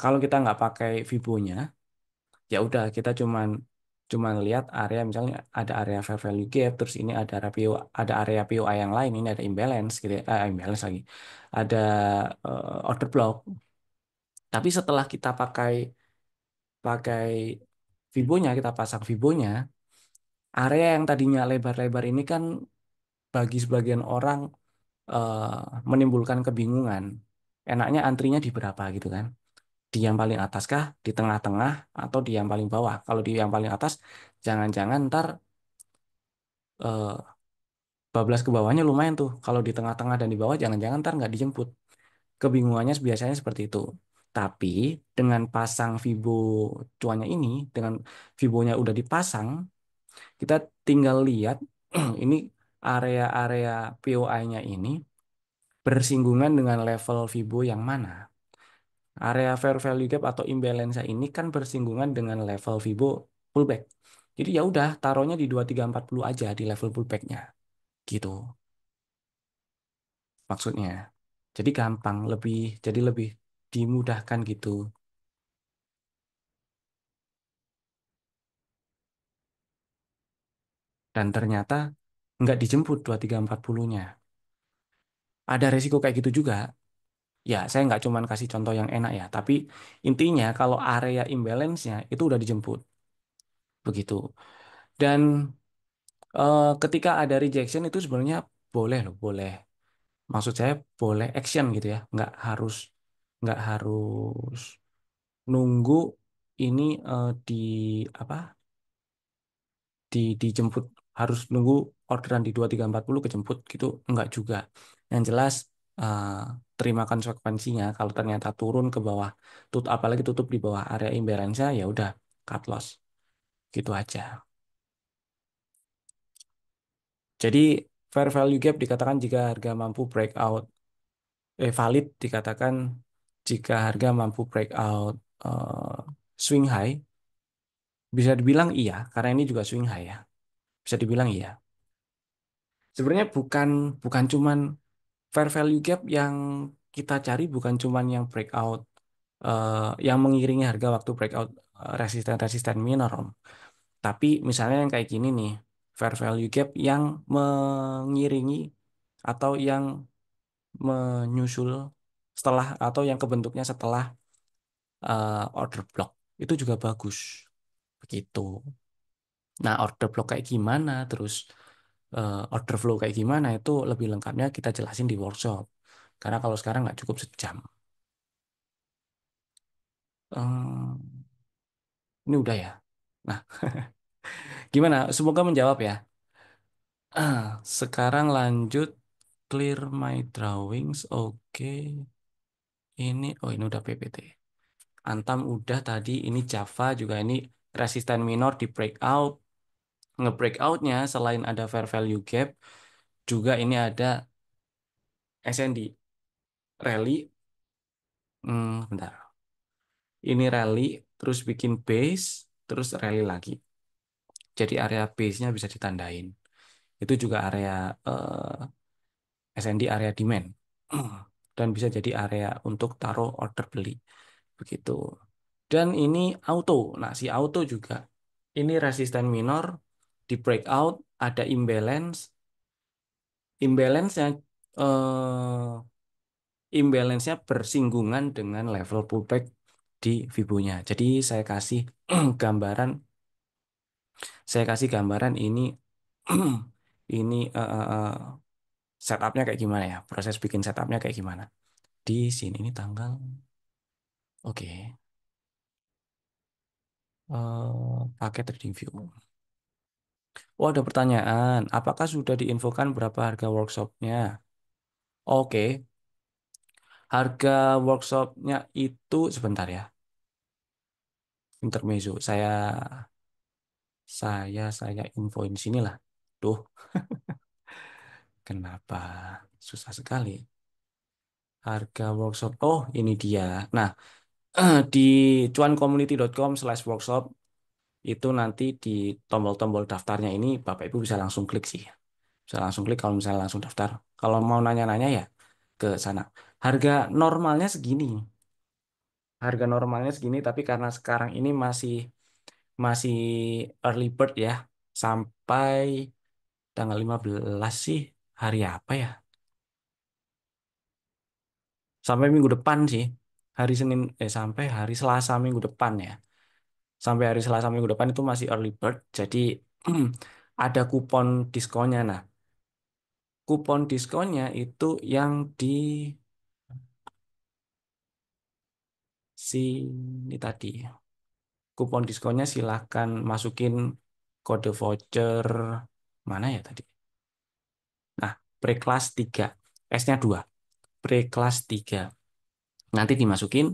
kalau kita nggak pakai Fibonya, ya udah kita cuman lihat area, misalnya ada area fair value gap, terus ini ada area POI yang lain, ini ada imbalance gitu ya, imbalance lagi, ada order block. Tapi setelah kita pakai pakai Fibonya, kita pasang Fibonya, area yang tadinya lebar-lebar ini kan bagi sebagian orang menimbulkan kebingungan. Enaknya antrinya di berapa gitu kan? Di yang paling atas kah, di tengah-tengah, atau di yang paling bawah? Kalau di yang paling atas, jangan-jangan ntar eh, bablas ke bawahnya lumayan tuh. Kalau di tengah-tengah dan di bawah, jangan-jangan ntar nggak dijemput. Kebingungannya biasanya seperti itu. Tapi dengan pasang Fibo cuannya ini, dengan Fibonya udah dipasang, kita tinggal lihat ini area-area POI-nya ini bersinggungan dengan level Fibo yang mana. Area fair value gap atau imbalance ini kan bersinggungan dengan level Fibo pullback. Jadi ya udah taruhnya di 2340 aja di level pullbacknya gitu maksudnya. Jadi gampang, jadi lebih dimudahkan gitu. Dan ternyata nggak dijemput 2340-nya. Ada resiko kayak gitu juga. Ya, saya nggak cuman kasih contoh yang enak ya, tapi intinya kalau area imbalance-nya itu udah dijemput. Begitu. Dan ketika ada rejection itu sebenarnya boleh loh, boleh. Maksud saya boleh action gitu ya, nggak harus nunggu ini di apa dijemput, harus nunggu orderan di 2340 kejemput gitu, enggak juga. Yang jelas eh, terima konsekuensinya kalau ternyata turun ke bawah, apalagi tutup di bawah area imbalance, ya udah cut loss gitu aja. Jadi fair value gap dikatakan jika harga mampu breakout, valid dikatakan jika harga mampu breakout swing high, bisa dibilang iya karena ini juga swing high ya, bisa dibilang iya. Sebenarnya bukan bukan cuman fair value gap yang kita cari, bukan cuman yang breakout eh, yang mengiringi harga waktu breakout resisten-resisten minor, Om. Tapi misalnya yang kayak gini nih, fair value gap yang mengiringi atau yang menyusul setelah atau yang kebentuknya setelah order block itu juga bagus. Begitu. Nah, order block kayak gimana, terus order flow kayak gimana itu lebih lengkapnya kita jelasin di workshop. Karena kalau sekarang nggak cukup sejam. Eh, ini udah ya. Nah, gimana? Semoga menjawab ya. Sekarang lanjut clear my drawings. Oke. Oh ini udah PPT. Antam udah tadi. Ini Java juga ini resisten minor di breakout. Nge-breakoutnya selain ada fair value gap, juga ini ada SND rally. Bentar. Ini rally, terus bikin base, terus rally lagi. Jadi area base-nya bisa ditandain. Itu juga area SND area demand. Dan bisa jadi area untuk taruh order beli. Begitu. Dan ini auto. Nah, si auto juga. Ini resisten minor, di breakout, ada imbalance. Imbalance-nya imbalance-nya bersinggungan dengan level pullback di Fibo-nya. Jadi gambaran, saya kasih gambaran ini ini setupnya kayak gimana ya? Proses bikin setupnya kayak gimana? Di sini ini tanggal, oke, pakai trading view. Oh, ada pertanyaan. Apakah sudah diinfokan berapa harga workshopnya? Oke, harga workshopnya itu sebentar ya. Intermezzo. Saya infoin sini lah. Duh, kenapa susah sekali? Harga workshop. Oh, ini dia. Nah, di cuancommunity.com/workshop itu nanti di tombol-tombol daftarnya ini Bapak Ibu bisa langsung klik sih. Bisa langsung klik kalau misalnya langsung daftar. Kalau mau nanya-nanya ya ke sana. Harga normalnya segini. Harga normalnya segini, tapi karena sekarang ini masih masih early bird ya, sampai tanggal 15 sih. Hari apa ya? Sampai minggu depan sih. Sampai hari Selasa minggu depan ya. Sampai hari Selasa minggu depan itu masih early bird. Jadi ada kupon diskonnya. Nah, kupon diskonnya itu yang di sini tadi. Kupon diskonnya silahkan masukin kode voucher mana ya tadi? Nah, pre-kelas 3. S-nya 2. Pre-kelas 3. Nanti dimasukin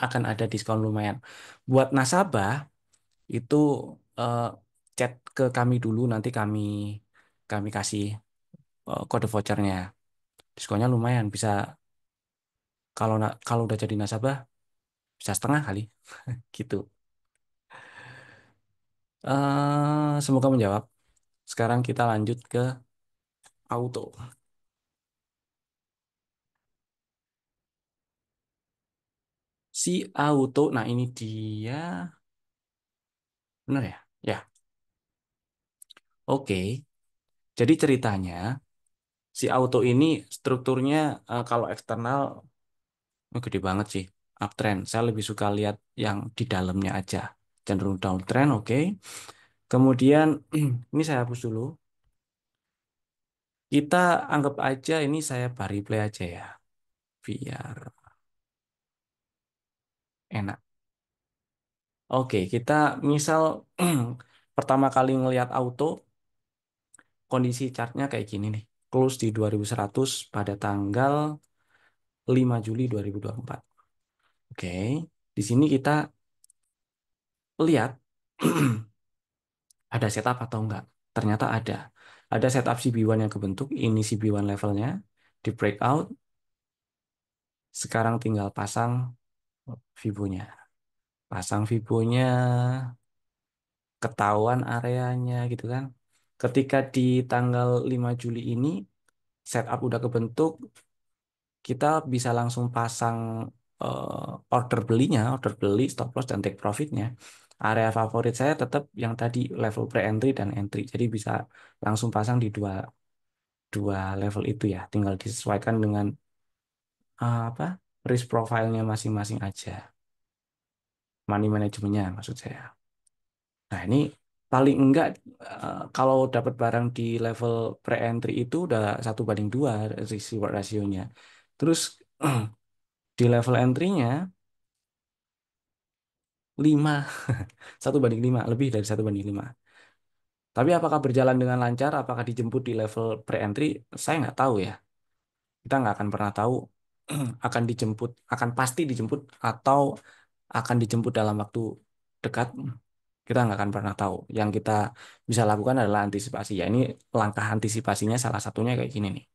akan ada diskon lumayan. Buat nasabah itu eh, chat ke kami dulu, nanti kami kasih kode vouchernya. Diskonnya lumayan, bisa kalau udah jadi nasabah bisa setengah kali gitu. Semoga menjawab. Sekarang kita lanjut ke auto. Si auto, nah ini dia, benar ya? Ya, oke. Jadi ceritanya si auto ini strukturnya kalau eksternal gede banget sih, uptrend. Saya lebih suka lihat yang di dalamnya aja. Cenderung downtrend, oke. Kemudian ini saya hapus dulu. Kita anggap aja ini saya bari play aja ya, biar enak. Oke, kita misal pertama kali ngelihat auto, kondisi chartnya kayak gini nih. Close di 2100 pada tanggal 5 Juli 2024. Oke, di sini kita lihat ada setup atau enggak. Ternyata ada. Ada setup CB1 yang kebentuk, ini CB1 levelnya, di breakout, sekarang tinggal pasang Fibonya. Pasang Fibonya, ketahuan areanya gitu kan. Ketika di tanggal 5 Juli ini, setup udah kebentuk, kita bisa langsung pasang order belinya, order beli, stop loss, dan take profitnya. Area favorit saya tetap yang tadi level pre-entry dan entry. Jadi bisa langsung pasang di dua dua level itu ya. Tinggal disesuaikan dengan apa risk profile-nya masing-masing aja. Money manajemennya maksud saya. Nah ini paling enggak kalau dapat barang di level pre-entry itu udah 1/2 risk reward rasionya. Terus di level entry-nya 5, 1:5, lebih dari 1:5. Tapi apakah berjalan dengan lancar, apakah dijemput di level pre-entry, saya nggak tahu ya. Kita nggak akan pernah tahu akan dijemput, akan pasti dijemput atau akan dijemput dalam waktu dekat. Kita nggak akan pernah tahu. Yang kita bisa lakukan adalah antisipasi. Ya ini langkah antisipasinya salah satunya kayak gini nih.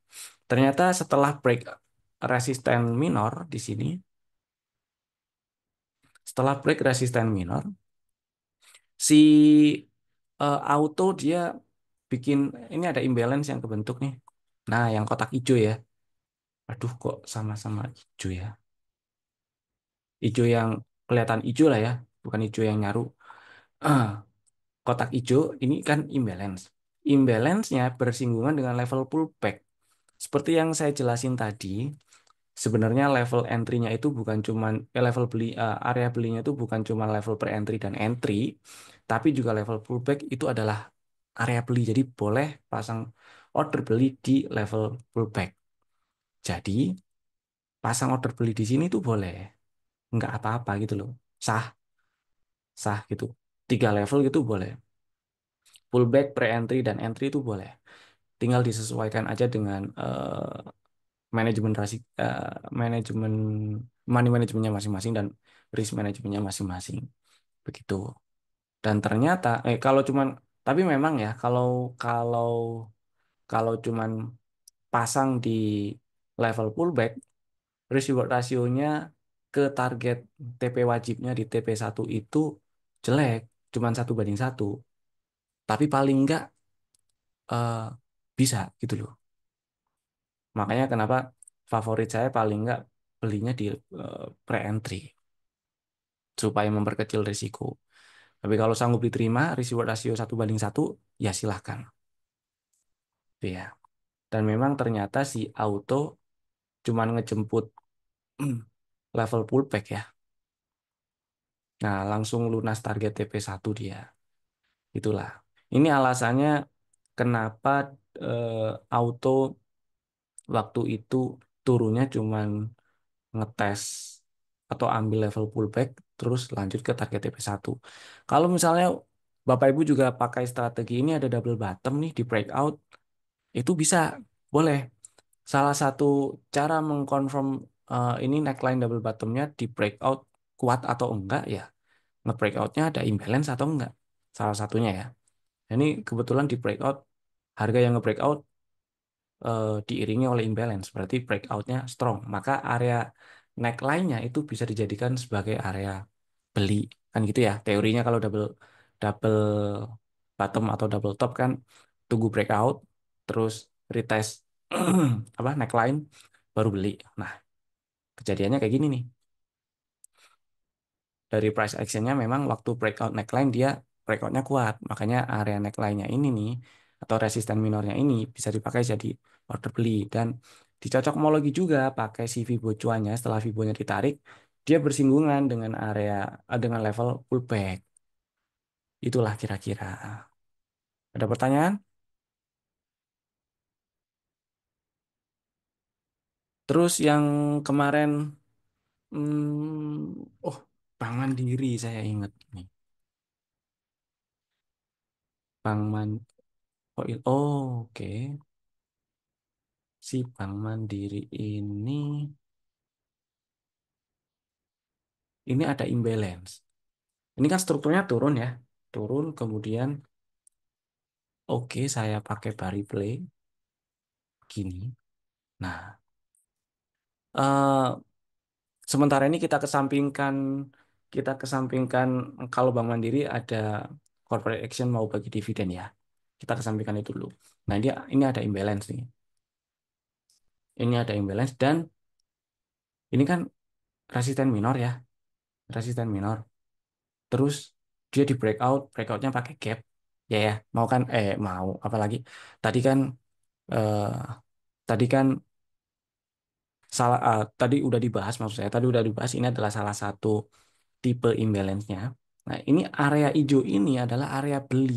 Ternyata setelah break resisten minor di sini, setelah break resisten minor, si auto dia bikin ini ada imbalance yang kebentuk nih. Nah, yang kotak hijau ya. Aduh, kok sama-sama hijau ya. Hijau yang kelihatan hijau lah ya, bukan hijau yang nyaru. Ah, kotak hijau ini kan imbalance. Imbalance-nya bersinggungan dengan level pullback. Seperti yang saya jelasin tadi, sebenarnya level entry-nya itu bukan cuman level beli area belinya itu bukan cuma level pre-entry dan entry, tapi juga level pullback itu adalah area beli. Jadi boleh pasang order beli di level pullback. Jadi pasang order beli di sini tuh boleh, nggak apa-apa gitu loh, sah sah gitu. 3 level gitu boleh. Pullback, pre-entry dan entry itu boleh. Tinggal disesuaikan aja dengan manajemen manajemen money manajemennya masing-masing dan risk manajemennya masing-masing. Begitu. Dan ternyata kalau cuman tapi memang ya kalau kalau cuman pasang di level pullback, risk reward rasionya ke target TP wajibnya di TP1 itu jelek, cuman 1:1. Tapi paling enggak eh, bisa gitu loh. Makanya kenapa favorit saya paling enggak belinya di pre-entry supaya memperkecil risiko. Tapi kalau sanggup diterima risk reward rasio 1:1, ya silahkan. Gitu ya. Dan memang ternyata si auto cuman ngejemput level pullback ya. Nah, langsung lunas target TP1 dia. Itulah. Ini alasannya kenapa auto waktu itu turunnya cuman ngetes atau ambil level pullback terus lanjut ke target TP1. Kalau misalnya Bapak Ibu juga pakai strategi ini ada double bottom nih di breakout, itu bisa, boleh. Salah satu cara mengkonfirm ini neckline double bottomnya di breakout kuat atau enggak ya, nge-breakoutnya ada imbalance atau enggak. Salah satunya ya. Ini kebetulan di breakout, harga yang nge-breakout diiringi oleh imbalance, berarti breakoutnya strong. Maka area neckline-nya itu bisa dijadikan sebagai area beli. Kan gitu ya. Teorinya kalau double double bottom atau double top kan tunggu breakout, terus retest apa neckline, baru beli. Nah, kejadiannya kayak gini nih. Dari price actionnya memang waktu breakout neckline dia breakoutnya kuat, makanya area neckline-nya ini nih atau resisten minornya ini bisa dipakai jadi order beli dan dicocokmologi juga pakai si Fibo cuannya setelah Fibonya ditarik dia bersinggungan dengan area dengan level pullback. Itulah kira-kira. Ada pertanyaan? Terus yang kemarin oh, Bank Mandiri saya ingat nih. Oh, oke. Si Bank Mandiri ini ada imbalance. Ini kan strukturnya turun ya. Turun kemudian oke saya pakai bari play gini. Nah, eh, sementara ini kita kesampingkan kalau Bank Mandiri ada corporate action mau bagi dividen ya. Kita kesampingkan itu dulu. Nah, dia ini ada imbalance nih. Ini ada imbalance dan ini kan resisten minor ya. Resisten minor. Terus dia di breakoutnya pakai gap. Ya ya, mau kan mau apalagi tadi kan eh, tadi kan tadi udah dibahas maksud saya tadi udah dibahas ini adalah salah satu tipe imbalance-nya. Nah, ini area hijau ini adalah area beli.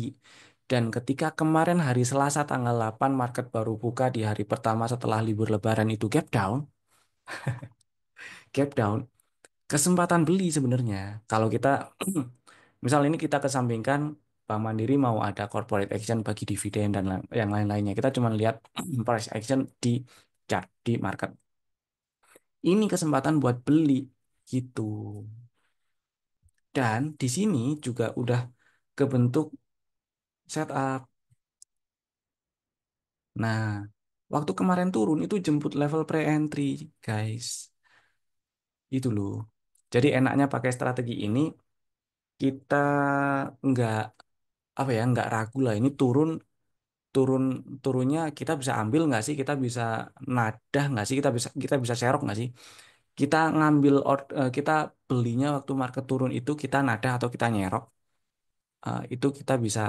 Dan ketika kemarin hari Selasa tanggal 8 market baru buka di hari pertama setelah libur Lebaran itu gap down, Gap down, kesempatan beli sebenarnya. Kalau kita, misal ini kita kesampingkan Bank Mandiri mau ada corporate action bagi dividen dan yang lain-lainnya. Kita cuma lihat price action di chart, di market. Ini kesempatan buat beli gitu. Dan di sini juga udah kebentuk setup. Nah, waktu kemarin turun itu jemput level pre-entry, guys. Itu loh. Jadi enaknya pakai strategi ini, kita nggak apa ya, nggak ragu lah. Ini turun, turun, turunnya kita bisa ambil nggak sih? Kita bisa nadah nggak sih? Kita bisa serok nggak sih? Kita ngambil kita belinya waktu market turun itu kita nadah atau kita nyerok. Itu kita bisa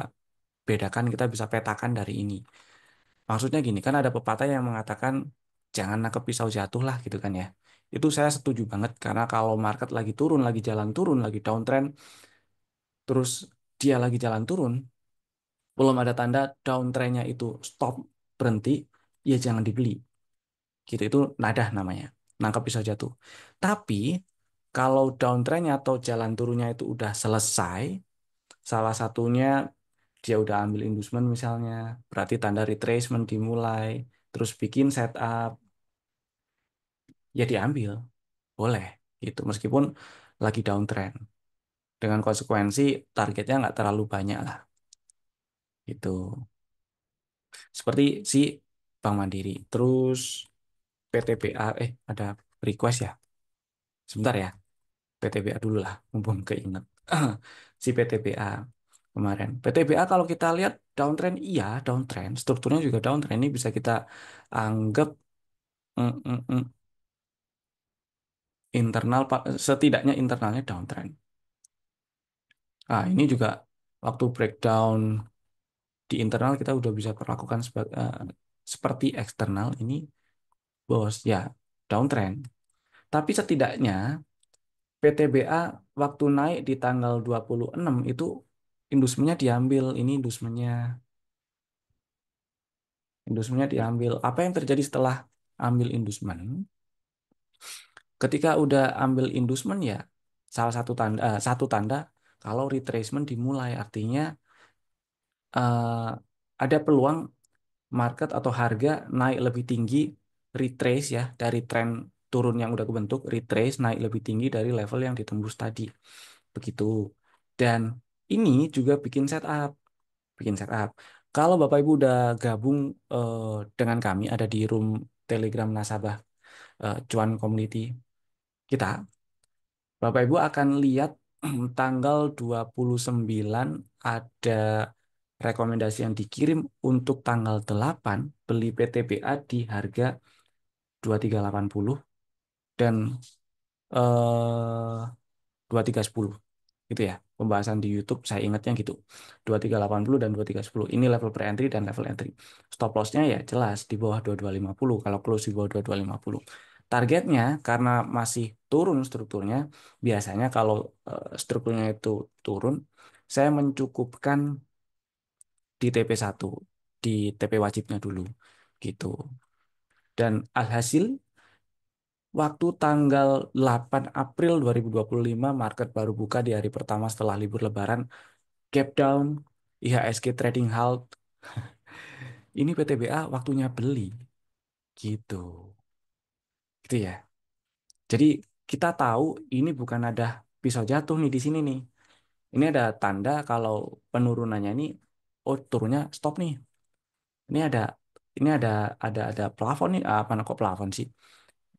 bedakan, kita bisa petakan dari ini. Maksudnya gini, kan ada pepatah yang mengatakan jangan nangkep pisau jatuh lah gitu kan ya. Itu saya setuju banget karena kalau market lagi turun, lagi jalan turun, lagi downtrend, terus dia lagi jalan turun, belum ada tanda downtrendnya itu stop, berhenti, ya jangan dibeli. Gitu, itu nadah namanya, nangkep pisau jatuh. Tapi kalau downtrendnya atau jalan turunnya itu udah selesai, salah satunya dia udah ambil inducement misalnya, berarti tanda retracement dimulai, terus bikin setup, ya diambil, boleh gitu. Meskipun lagi downtrend, dengan konsekuensi targetnya nggak terlalu banyak lah, gitu. Seperti si Bank Mandiri. Terus PTBA, ada request ya? Sebentar ya, PTBA dulu lah, mumpung keinget. Si PTBA kemarin. PTBA kalau kita lihat downtrend, iya downtrend. Strukturnya juga downtrend. Ini bisa kita anggap mm, mm, mm, internal, setidaknya internalnya downtrend. Ini juga waktu breakdown di internal kita udah bisa perlakukan seperti eksternal ini, bos, ya downtrend. Tapi setidaknya PTBA waktu naik di tanggal 26 itu indusemennya diambil, ini indusemennya diambil. Apa yang terjadi setelah ambil indusemen? Ketika udah ambil indusemen ya salah satu tanda kalau retracement dimulai, artinya eh, ada peluang market atau harga naik lebih tinggi, retrace ya dari tren turun yang udah kebentuk, retrace naik lebih tinggi dari level yang ditembus tadi, begitu. Dan ini juga bikin setup. Kalau Bapak Ibu udah gabung eh, dengan kami ada di room Telegram nasabah Cuan Community kita, Bapak Ibu akan lihat tanggal 29 ada rekomendasi yang dikirim untuk tanggal 8 beli PTBA di harga 2380 dan 2310 gitu ya. Pembahasan di YouTube saya ingatnya gitu. 2380 dan 2310 ini level pre-entry dan level entry. Stop loss-nya ya jelas di bawah 2250 kalau close di bawah 2250. Targetnya karena masih turun strukturnya, biasanya kalau strukturnya itu turun, saya mencukupkan di TP1, di TP wajibnya dulu gitu. Dan alhasil waktu tanggal 8 April 2025 market baru buka di hari pertama setelah libur Lebaran, gap down, IHSG trading halt. Ini PTBA waktunya beli gitu. Gitu ya. Jadi kita tahu ini bukan ada pisau jatuh nih di sini nih. Ini ada tanda kalau penurunannya ini, oh turunnya stop nih. Ini ada plafon nih, apa kok plafon sih?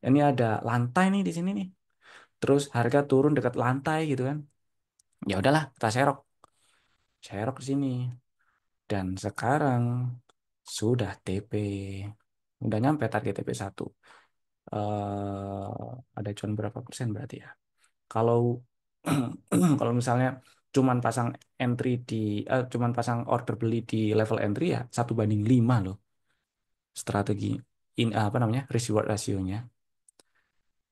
Ini ada lantai nih di sini nih. Terus harga turun dekat lantai gitu kan. Ya udahlah, kita serok ke sini. Dan sekarang sudah TP. Udah nyampe target TP1. Ada cuan berapa persen berarti ya? Kalau kalau misalnya cuman pasang order beli di level entry ya 1:5 loh strategi apa namanya risk reward rasionya.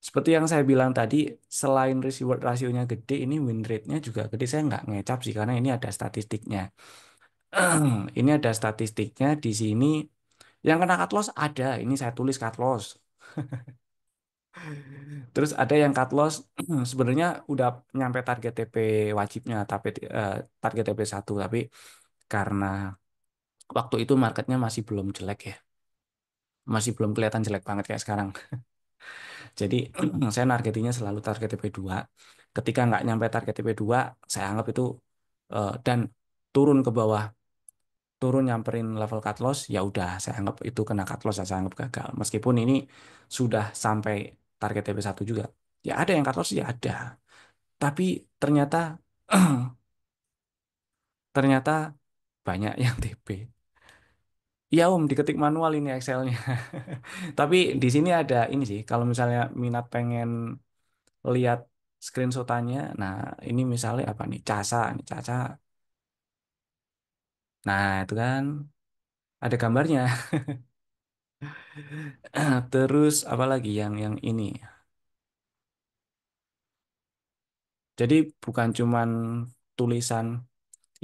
Seperti yang saya bilang tadi, selain risk reward rasionya gede, ini win rate-nya juga gede. Saya nggak ngecap sih karena ini ada statistiknya. Ini ada statistiknya di sini. Yang kena cut loss ada. Ini saya tulis cut loss. Terus ada yang cut loss sebenarnya udah nyampe target TP wajibnya, tapi target TP satu, tapi karena waktu itu marketnya masih belum jelek ya, masih belum kelihatan jelek banget kayak sekarang. Jadi saya nargetinnya selalu target TP2. Ketika nggak nyampe target TP2, saya anggap itu dan turun ke bawah, turun nyamperin level cut loss, ya udah saya anggap itu kena cut loss, saya anggap gagal. Meskipun ini sudah sampai target TP1 juga. Ya ada yang cut loss, ya ada. Tapi ternyata ternyata banyak yang TP. Iya Om, diketik manual ini Excelnya. Tapi di sini ada ini sih, kalau misalnya minat pengen lihat screenshotannya, nah ini misalnya apa nih, Casa, nih Casa. Nah itu kan ada gambarnya. Terus apa lagi yang ini? Jadi bukan cuman tulisan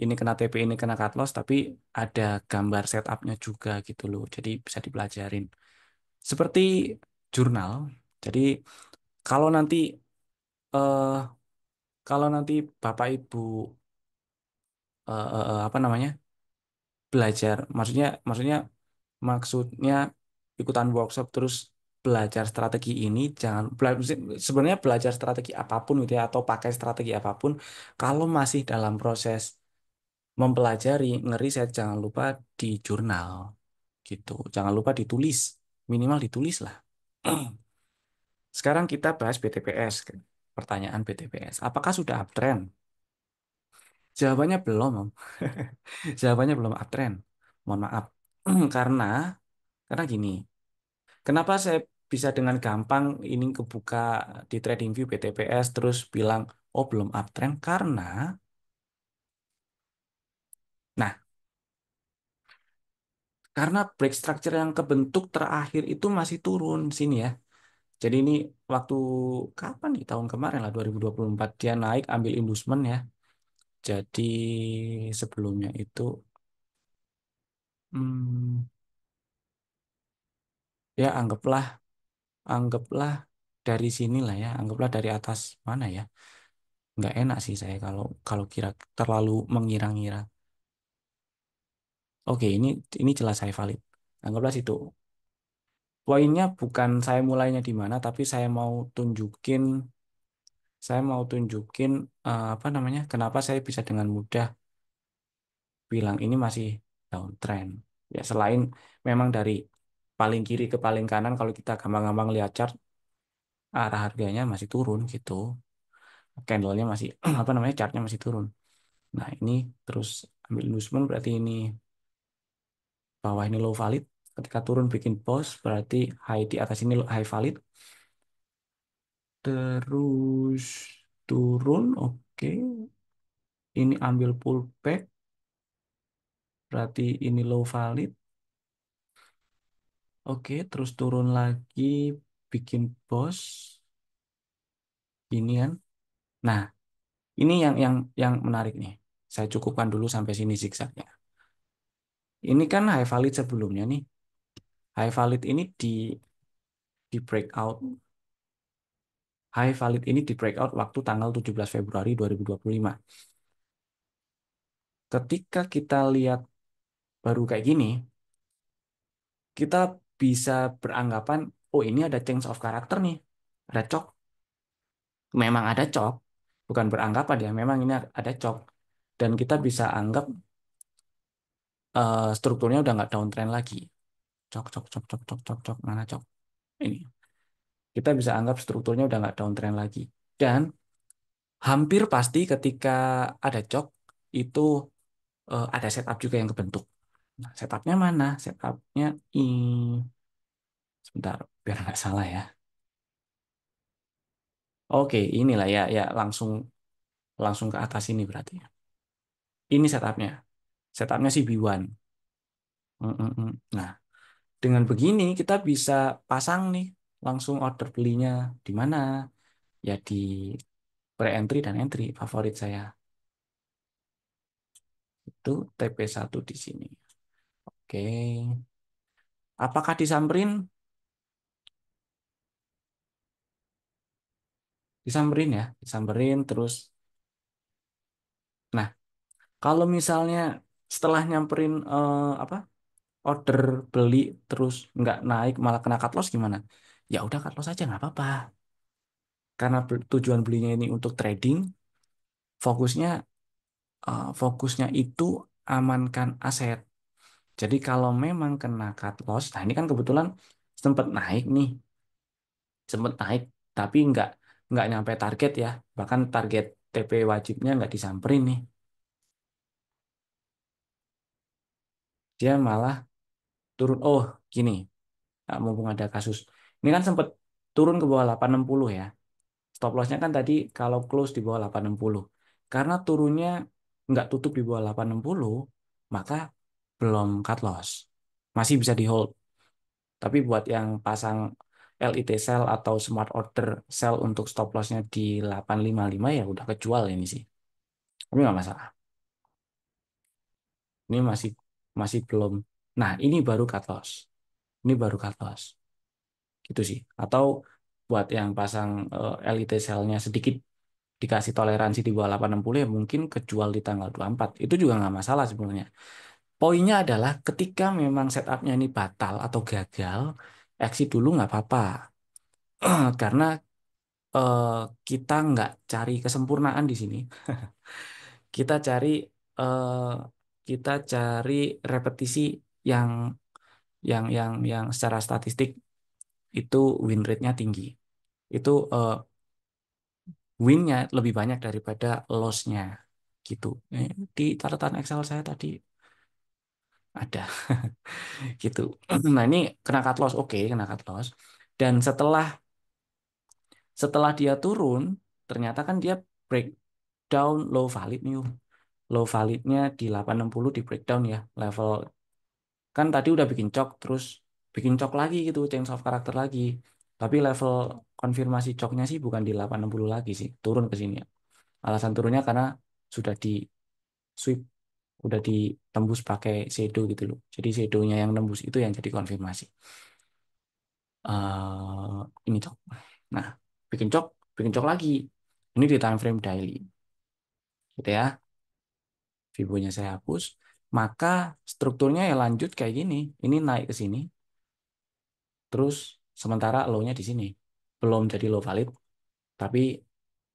ini kena TP, ini kena cut loss, tapi ada gambar setupnya juga gitu loh. Jadi bisa dipelajarin. Seperti jurnal. Jadi kalau nanti eh kalau nanti Bapak Ibu apa namanya belajar, maksudnya maksudnya ikutan workshop terus belajar strategi ini, jangan sebenarnya belajar strategi apapun gitu ya, atau pakai strategi apapun, kalau masih dalam proses mempelajari ngeriset, jangan lupa di jurnal gitu, jangan lupa ditulis, minimal ditulis lah. Sekarang kita bahas BTPS. Pertanyaan BTPS, apakah sudah uptrend? Jawabannya belum, Om. Jawabannya belum uptrend. Mohon maaf. Karena karena gini, kenapa saya bisa dengan gampang ini kebuka di TradingView BTPS terus bilang oh belum uptrend, karena nah karena break structure yang kebentuk terakhir itu masih turun sini ya. Jadi ini waktu kapan nih, tahun kemarin lah 2024 dia naik ambil inducement ya. Jadi sebelumnya itu hmm, ya anggaplah dari sini lah ya, anggaplah dari atas mana ya. Nggak enak sih saya kalau kalau kira terlalu mengira-ngira. Oke, ini jelas saya valid. Anggaplah situ. Poinnya bukan saya mulainya di mana, tapi saya mau tunjukin apa namanya, kenapa saya bisa dengan mudah bilang ini masih downtrend. Ya selain memang dari paling kiri ke paling kanan, kalau kita gampang-gampang lihat chart, arah harganya masih turun gitu. Candlenya masih apa namanya, chartnya masih turun. Nah ini terus ambil inducement, berarti ini bawah ini low valid. Ketika turun bikin pause, berarti high di atas ini high valid. Terus turun, oke. Ini ambil pullback, berarti ini low valid. Oke, terus turun lagi, bikin pause. Ini kan. Nah, ini yang menarik nih. Saya cukupkan dulu sampai sini zigzagnya. Ini kan high valid sebelumnya nih. High valid ini di breakout. High valid ini di breakout waktu tanggal 17 Februari 2025. Ketika kita lihat baru kayak gini, kita bisa beranggapan, oh ini ada change of character nih, ada cok. Memang ada cok, bukan beranggapan ya, memang ini ada cok. Dan kita bisa anggap strukturnya udah nggak downtrend lagi. Cok, cok, cok, cok, cok, cok, cok, mana cok? Ini. Kita bisa anggap strukturnya udah nggak downtrend lagi. Dan hampir pasti ketika ada cok, itu ada setup juga yang kebentuk. Nah, setupnya mana? Setupnya sebentar, biar nggak salah ya. Oke, inilah ya, ya langsung langsung ke atas ini berarti. Ini setupnya. Setupnya si B1. Mm, mm, mm. Nah, dengan begini kita bisa pasang nih langsung order belinya di mana? Ya di pre-entry dan entry favorit saya. Itu TP1 di sini. Oke. Apakah disamperin? disamperin ya, disamperin terus. Nah, kalau misalnya setelah nyamperin apa order beli terus nggak naik malah kena cut loss gimana? Ya udah cut loss aja nggak apa-apa. Karena tujuan belinya ini untuk trading, fokusnya fokusnya itu amankan aset. Jadi kalau memang kena cut loss, nah ini kan kebetulan sempat naik nih, sempat naik, tapi nggak nyampe target ya, bahkan target TP wajibnya nggak disamperin nih, dia malah turun. Oh, gini, mumpung ada kasus, ini kan sempat turun ke bawah 860 ya. Stop lossnya kan tadi kalau close di bawah 860, karena turunnya nggak tutup di bawah 860, maka belum cut loss, masih bisa di hold. Tapi buat yang pasang LIT sell atau smart order sell untuk stop lossnya di 855 ya udah kejual ini sih. Tapi nggak masalah. Ini masih masih belum. Nah, ini baru cut loss. Ini baru cut loss. Gitu sih. Atau buat yang pasang LIT sell-nya sedikit dikasih toleransi di bawah 860 ya mungkin kejual di tanggal 24. Itu juga nggak masalah sebenarnya. Poinnya adalah ketika memang setupnya ini batal atau gagal, exit dulu nggak apa-apa. Karena eh, kita nggak cari kesempurnaan di sini. Kita cari eh, kita cari repetisi yang yang secara statistik itu win rate-nya tinggi. Itu win-nya lebih banyak daripada loss-nya gitu. Di catatan Excel saya tadi ada gitu. Nah, ini kena cut loss, oke, kena cut loss. Dan setelah setelah dia turun, ternyata kan dia breakdown low valid nih. Low validnya di 860 di breakdown ya level, kan tadi udah bikin cok terus bikin cok lagi gitu, change of karakter lagi, tapi level konfirmasi coknya sih bukan di 860 lagi sih, turun ke sini ya. Alasan turunnya karena sudah di sweep, udah ditembus pakai shadow gitu loh, jadi shadownya yang nembus itu yang jadi konfirmasi. Ini cok, nah bikin cok, bikin cok lagi, ini di time frame daily gitu ya. Fibonya saya hapus, maka strukturnya ya lanjut kayak gini. Ini naik ke sini, terus sementara low-nya di sini. Belum jadi low valid, tapi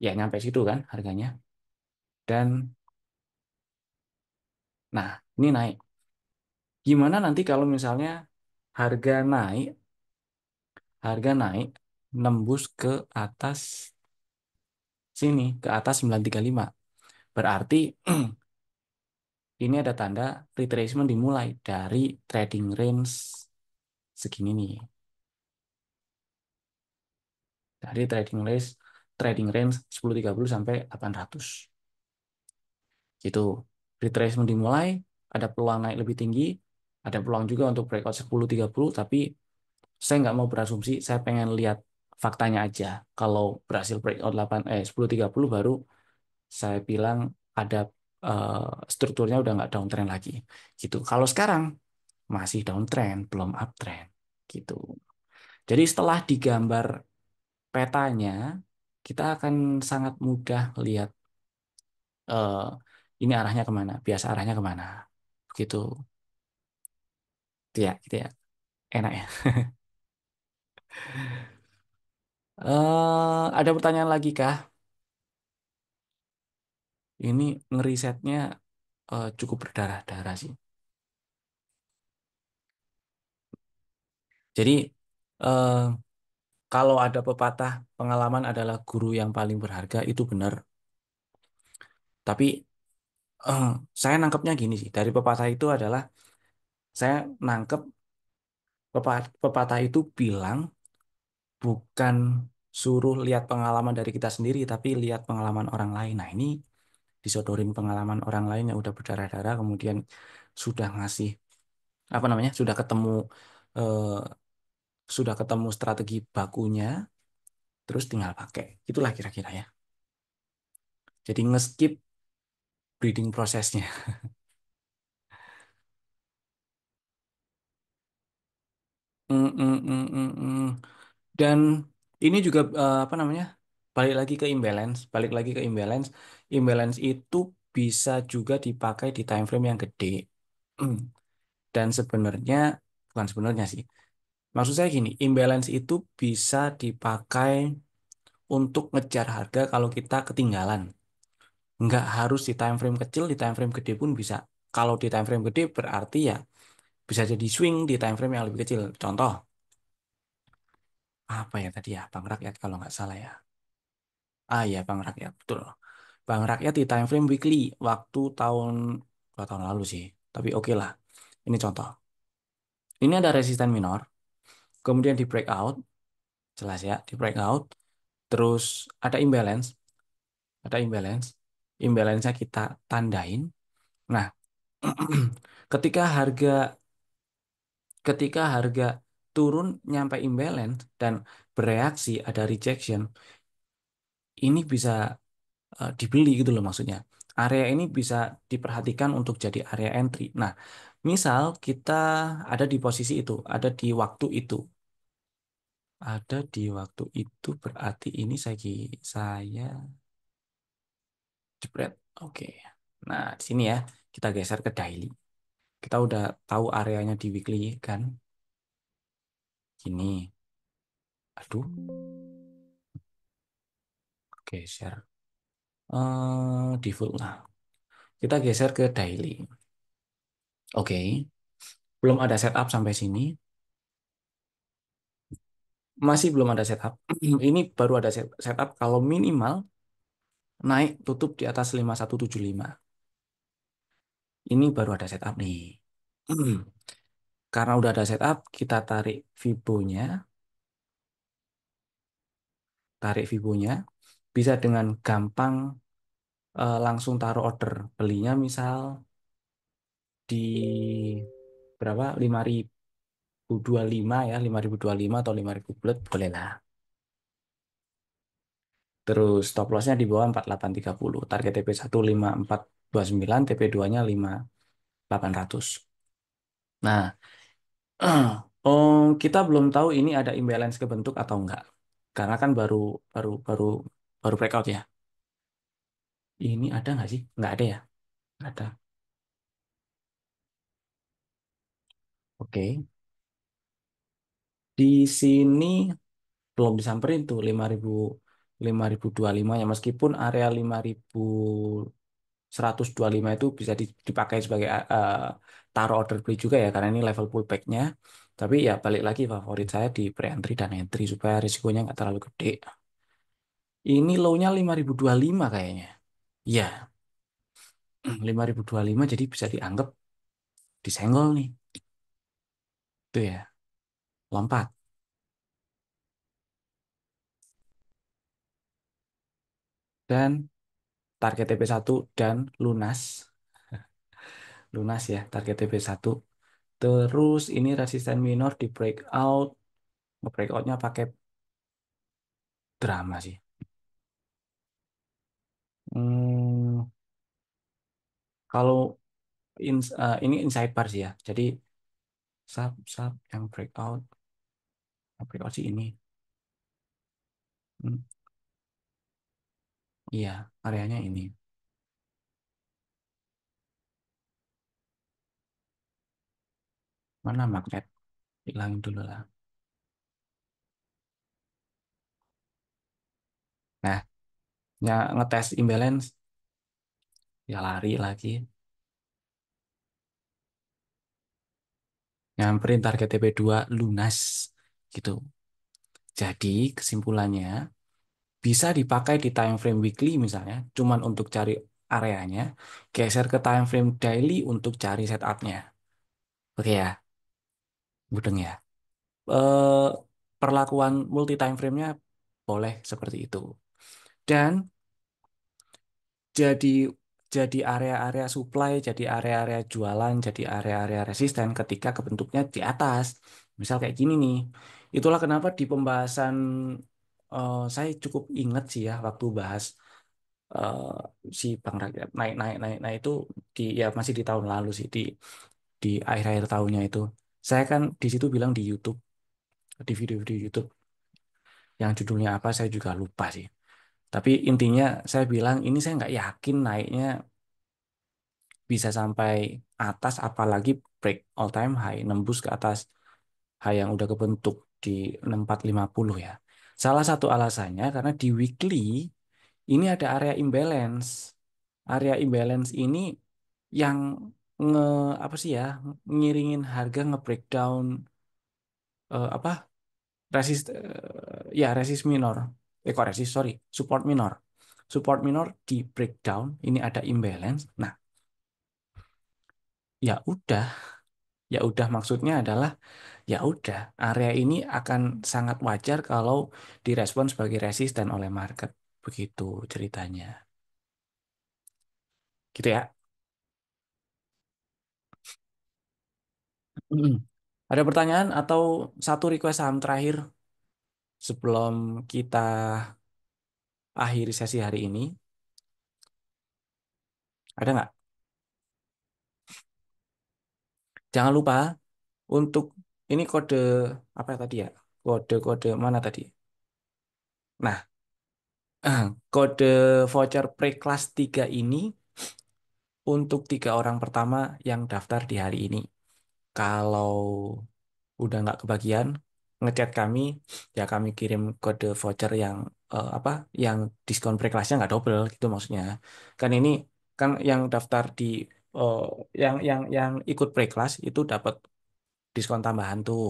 ya nyampe situ kan harganya. Dan nah, ini naik. Gimana nanti kalau misalnya harga naik, harga naik nembus ke atas sini, ke atas 935. Berarti ini ada tanda retracement dimulai dari trading range segini nih. Dari trading range 1030 sampai 800 gitu. Retracement dimulai, ada peluang naik lebih tinggi, ada peluang juga untuk breakout 1030, tapi saya nggak mau berasumsi, saya pengen lihat faktanya aja. Kalau berhasil breakout 1030 baru saya bilang ada strukturnya udah nggak downtrend lagi gitu. Kalau sekarang masih downtrend, belum uptrend gitu. Jadi setelah digambar petanya, kita akan sangat mudah lihat eh, ini arahnya kemana, biasa arahnya kemana, gitu. Itu ya, gitu ya, enak ya. Ada pertanyaan lagi kah? Ini ngerisetnya cukup berdarah-darah sih. Jadi eh, kalau ada pepatah pengalaman adalah guru yang paling berharga itu benar. Tapi eh, saya nangkepnya gini sih, dari pepatah itu adalah saya nangkep pepatah itu bilang bukan suruh lihat pengalaman dari kita sendiri, tapi lihat pengalaman orang lain. Nah, ini disodorin pengalaman orang lain yang udah berdarah-darah, kemudian sudah ngasih apa namanya, eh, sudah ketemu strategi bakunya, terus tinggal pakai. Itulah kira-kira ya. Jadi ngeskip breeding prosesnya. Mm, mm, mm, mm, mm. Dan ini juga apa namanya, balik lagi ke imbalance, balik lagi ke imbalance. Imbalance itu bisa juga dipakai di time frame yang gede. Dan sebenarnya, bukan sebenarnya sih. Maksud saya gini, imbalance itu bisa dipakai untuk ngejar harga kalau kita ketinggalan. Nggak harus di time frame kecil, di time frame gede pun bisa. Kalau di time frame gede berarti ya bisa jadi swing di time frame yang lebih kecil. Contoh, apa ya tadi ya, Bank Rakyat kalau nggak salah ya. Ah ya, Bank Rakyat, betul. Bank Rakyat di time frame weekly, waktu tahun, 2 tahun lalu sih. Tapi oke lah, ini contoh. Ini ada resisten minor, kemudian di breakout, jelas ya, di breakout. Terus ada imbalance, ada imbalance. Imbalance-nya kita tandain. Nah, ketika harga ketika harga turun nyampe imbalance dan bereaksi ada rejection, ini bisa dibeli gitu loh maksudnya. Area ini bisa diperhatikan untuk jadi area entry. Nah, misal kita ada di posisi itu, ada di waktu itu. Ada di waktu itu berarti ini saya jepret. Oke. Nah, di sini ya kita geser ke daily. Kita udah tahu areanya di weekly kan. Ini. Aduh, geser. Default. Nah, kita geser ke daily. Oke. Belum ada setup sampai sini. Masih belum ada setup. Ini baru ada setup kalau minimal naik tutup di atas 5175. Ini baru ada setup nih. Karena udah ada setup, kita tarik Fibonya, bisa dengan gampang langsung taruh order belinya misal di berapa? 5.025 ya, 5.025 atau 5.000 bulat boleh lah. Terus stop lossnya di bawah 4830. Target TP1 5429, TP2-nya 5800. Nah, oh, kita belum tahu ini ada imbalance kebentuk atau enggak. Karena kan baru baru baru baru breakout ya. Ini ada nggak sih? Nggak ada ya? Nggak ada. Oke. Di sini belum disamperin tuh 5.025 ya, meskipun area 5.125 itu bisa dipakai sebagai taruh order beli juga ya karena ini level pullback-nya. Tapi ya balik lagi favorit saya di pre-entry dan entry supaya risikonya nggak terlalu gede. Ini low-nya 5.025 kayaknya. Iya, 5.025 jadi bisa dianggap disenggol nih. Itu ya, lompat. Dan target TP1 dan lunas. Lunas ya, target TP1. Terus ini resisten minor di breakout. Breakoutnya pakai drama sih. Hmm, kalau ini inside bar sih ya. Jadi sub sub yang breakout sih ini. Hmm, iya, areanya ini. Mana magnet? Hilangin dulu lah. Nah, ya ngetes imbalance, ya lari lagi. Nyamperin target TP2 lunas gitu. Jadi kesimpulannya bisa dipakai di time frame weekly misalnya, cuman untuk cari areanya, geser ke time frame daily untuk cari setupnya. Oke ya, mudeng ya. Eh, Perlakuan multi time frame-nya boleh seperti itu. Dan jadi jadi area-area supply, jadi area-area jualan, jadi area-area resisten ketika kebentuknya di atas. Misal kayak gini nih. Itulah kenapa di pembahasan saya cukup ingat sih ya waktu bahas eh, si Bank Rakyat naik naik naik naik itu di ya masih di tahun lalu sih di akhir-akhir tahunnya itu. Saya kan di situ bilang di YouTube, di video-video YouTube yang judulnya apa saya juga lupa sih. Tapi intinya saya bilang ini saya nggak yakin naiknya bisa sampai atas, apalagi break all time high, nembus ke atas high yang udah kebentuk di 6450 ya. Salah satu alasannya karena di weekly ini ada area imbalance. Area imbalance ini yang nge apa sih ya, ngiringin harga nge-breakdown apa ya resist minor. Kok resist, sorry, support minor. Support minor di breakdown ini ada imbalance. Nah, ya udah, ya udah maksudnya adalah ya udah area ini akan sangat wajar kalau direspon sebagai resisten oleh market. Begitu ceritanya. Gitu ya. Mm. Ada pertanyaan atau satu request saham terakhir sebelum kita akhiri sesi hari ini? Ada nggak? Jangan lupa untuk ini kode apa tadi ya? Kode-kode mana tadi? Nah, kode voucher pre-kelas 3 ini untuk 3 orang pertama yang daftar di hari ini. Kalau udah nggak kebagian, ngechat kami, ya kami kirim kode voucher yang apa? Yang diskon pre-kelasnya nggak double gitu maksudnya. Kan ini kan yang daftar di eh, yang ikut pre-kelas itu dapat diskon tambahan tuh.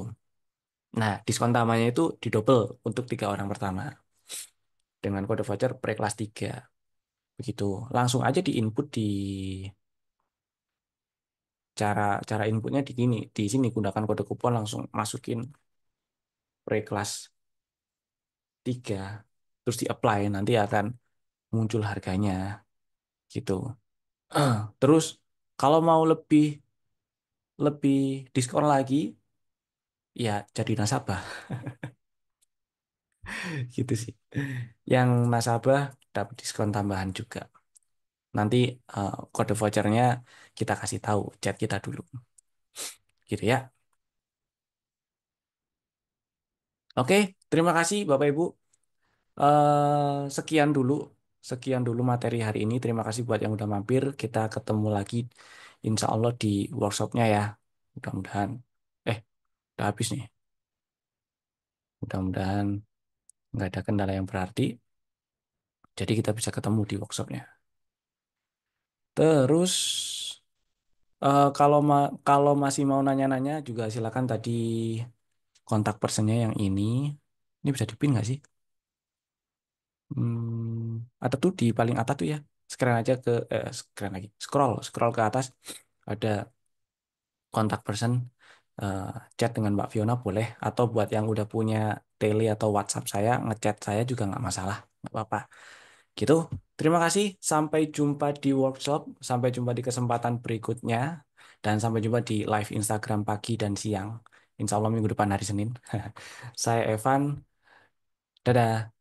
Nah, diskon tambahannya itu didouble untuk 3 orang pertama dengan kode voucher pre-kelas 3. Begitu. Langsung aja di input di cara cara inputnya di gini, di sini gunakan kode kupon langsung masukin pre-kelas 3 terus di apply nanti akan muncul harganya gitu. Terus kalau mau lebih lebih diskon lagi ya jadi nasabah gitu sih. Yang nasabah dapat diskon tambahan juga. Nanti kode vouchernya kita kasih tahu chat kita dulu gitu ya. Oke, terima kasih Bapak Ibu. Sekian dulu, sekian dulu materi hari ini. Terima kasih buat yang udah mampir. Kita ketemu lagi, insya Allah di workshopnya ya. Mudah-mudahan, eh, udah habis nih. Mudah-mudahan nggak ada kendala yang berarti. Jadi kita bisa ketemu di workshopnya. Terus, kalau masih mau nanya-nanya juga silakan tadi kontak personnya yang ini. Ini bisa dipin nggak sih? Ada tuh di paling atas tuh ya. Scroll aja ke, scroll lagi. Scroll ke atas. Ada kontak person, eh, chat dengan Mbak Fiona boleh, atau buat yang udah punya tele atau WhatsApp saya ngechat saya juga nggak masalah, nggak apa-apa gitu. Terima kasih, sampai jumpa di workshop, sampai jumpa di kesempatan berikutnya, dan sampai jumpa di live Instagram pagi dan siang, insya Allah minggu depan hari Senin. Saya Evan, dadah.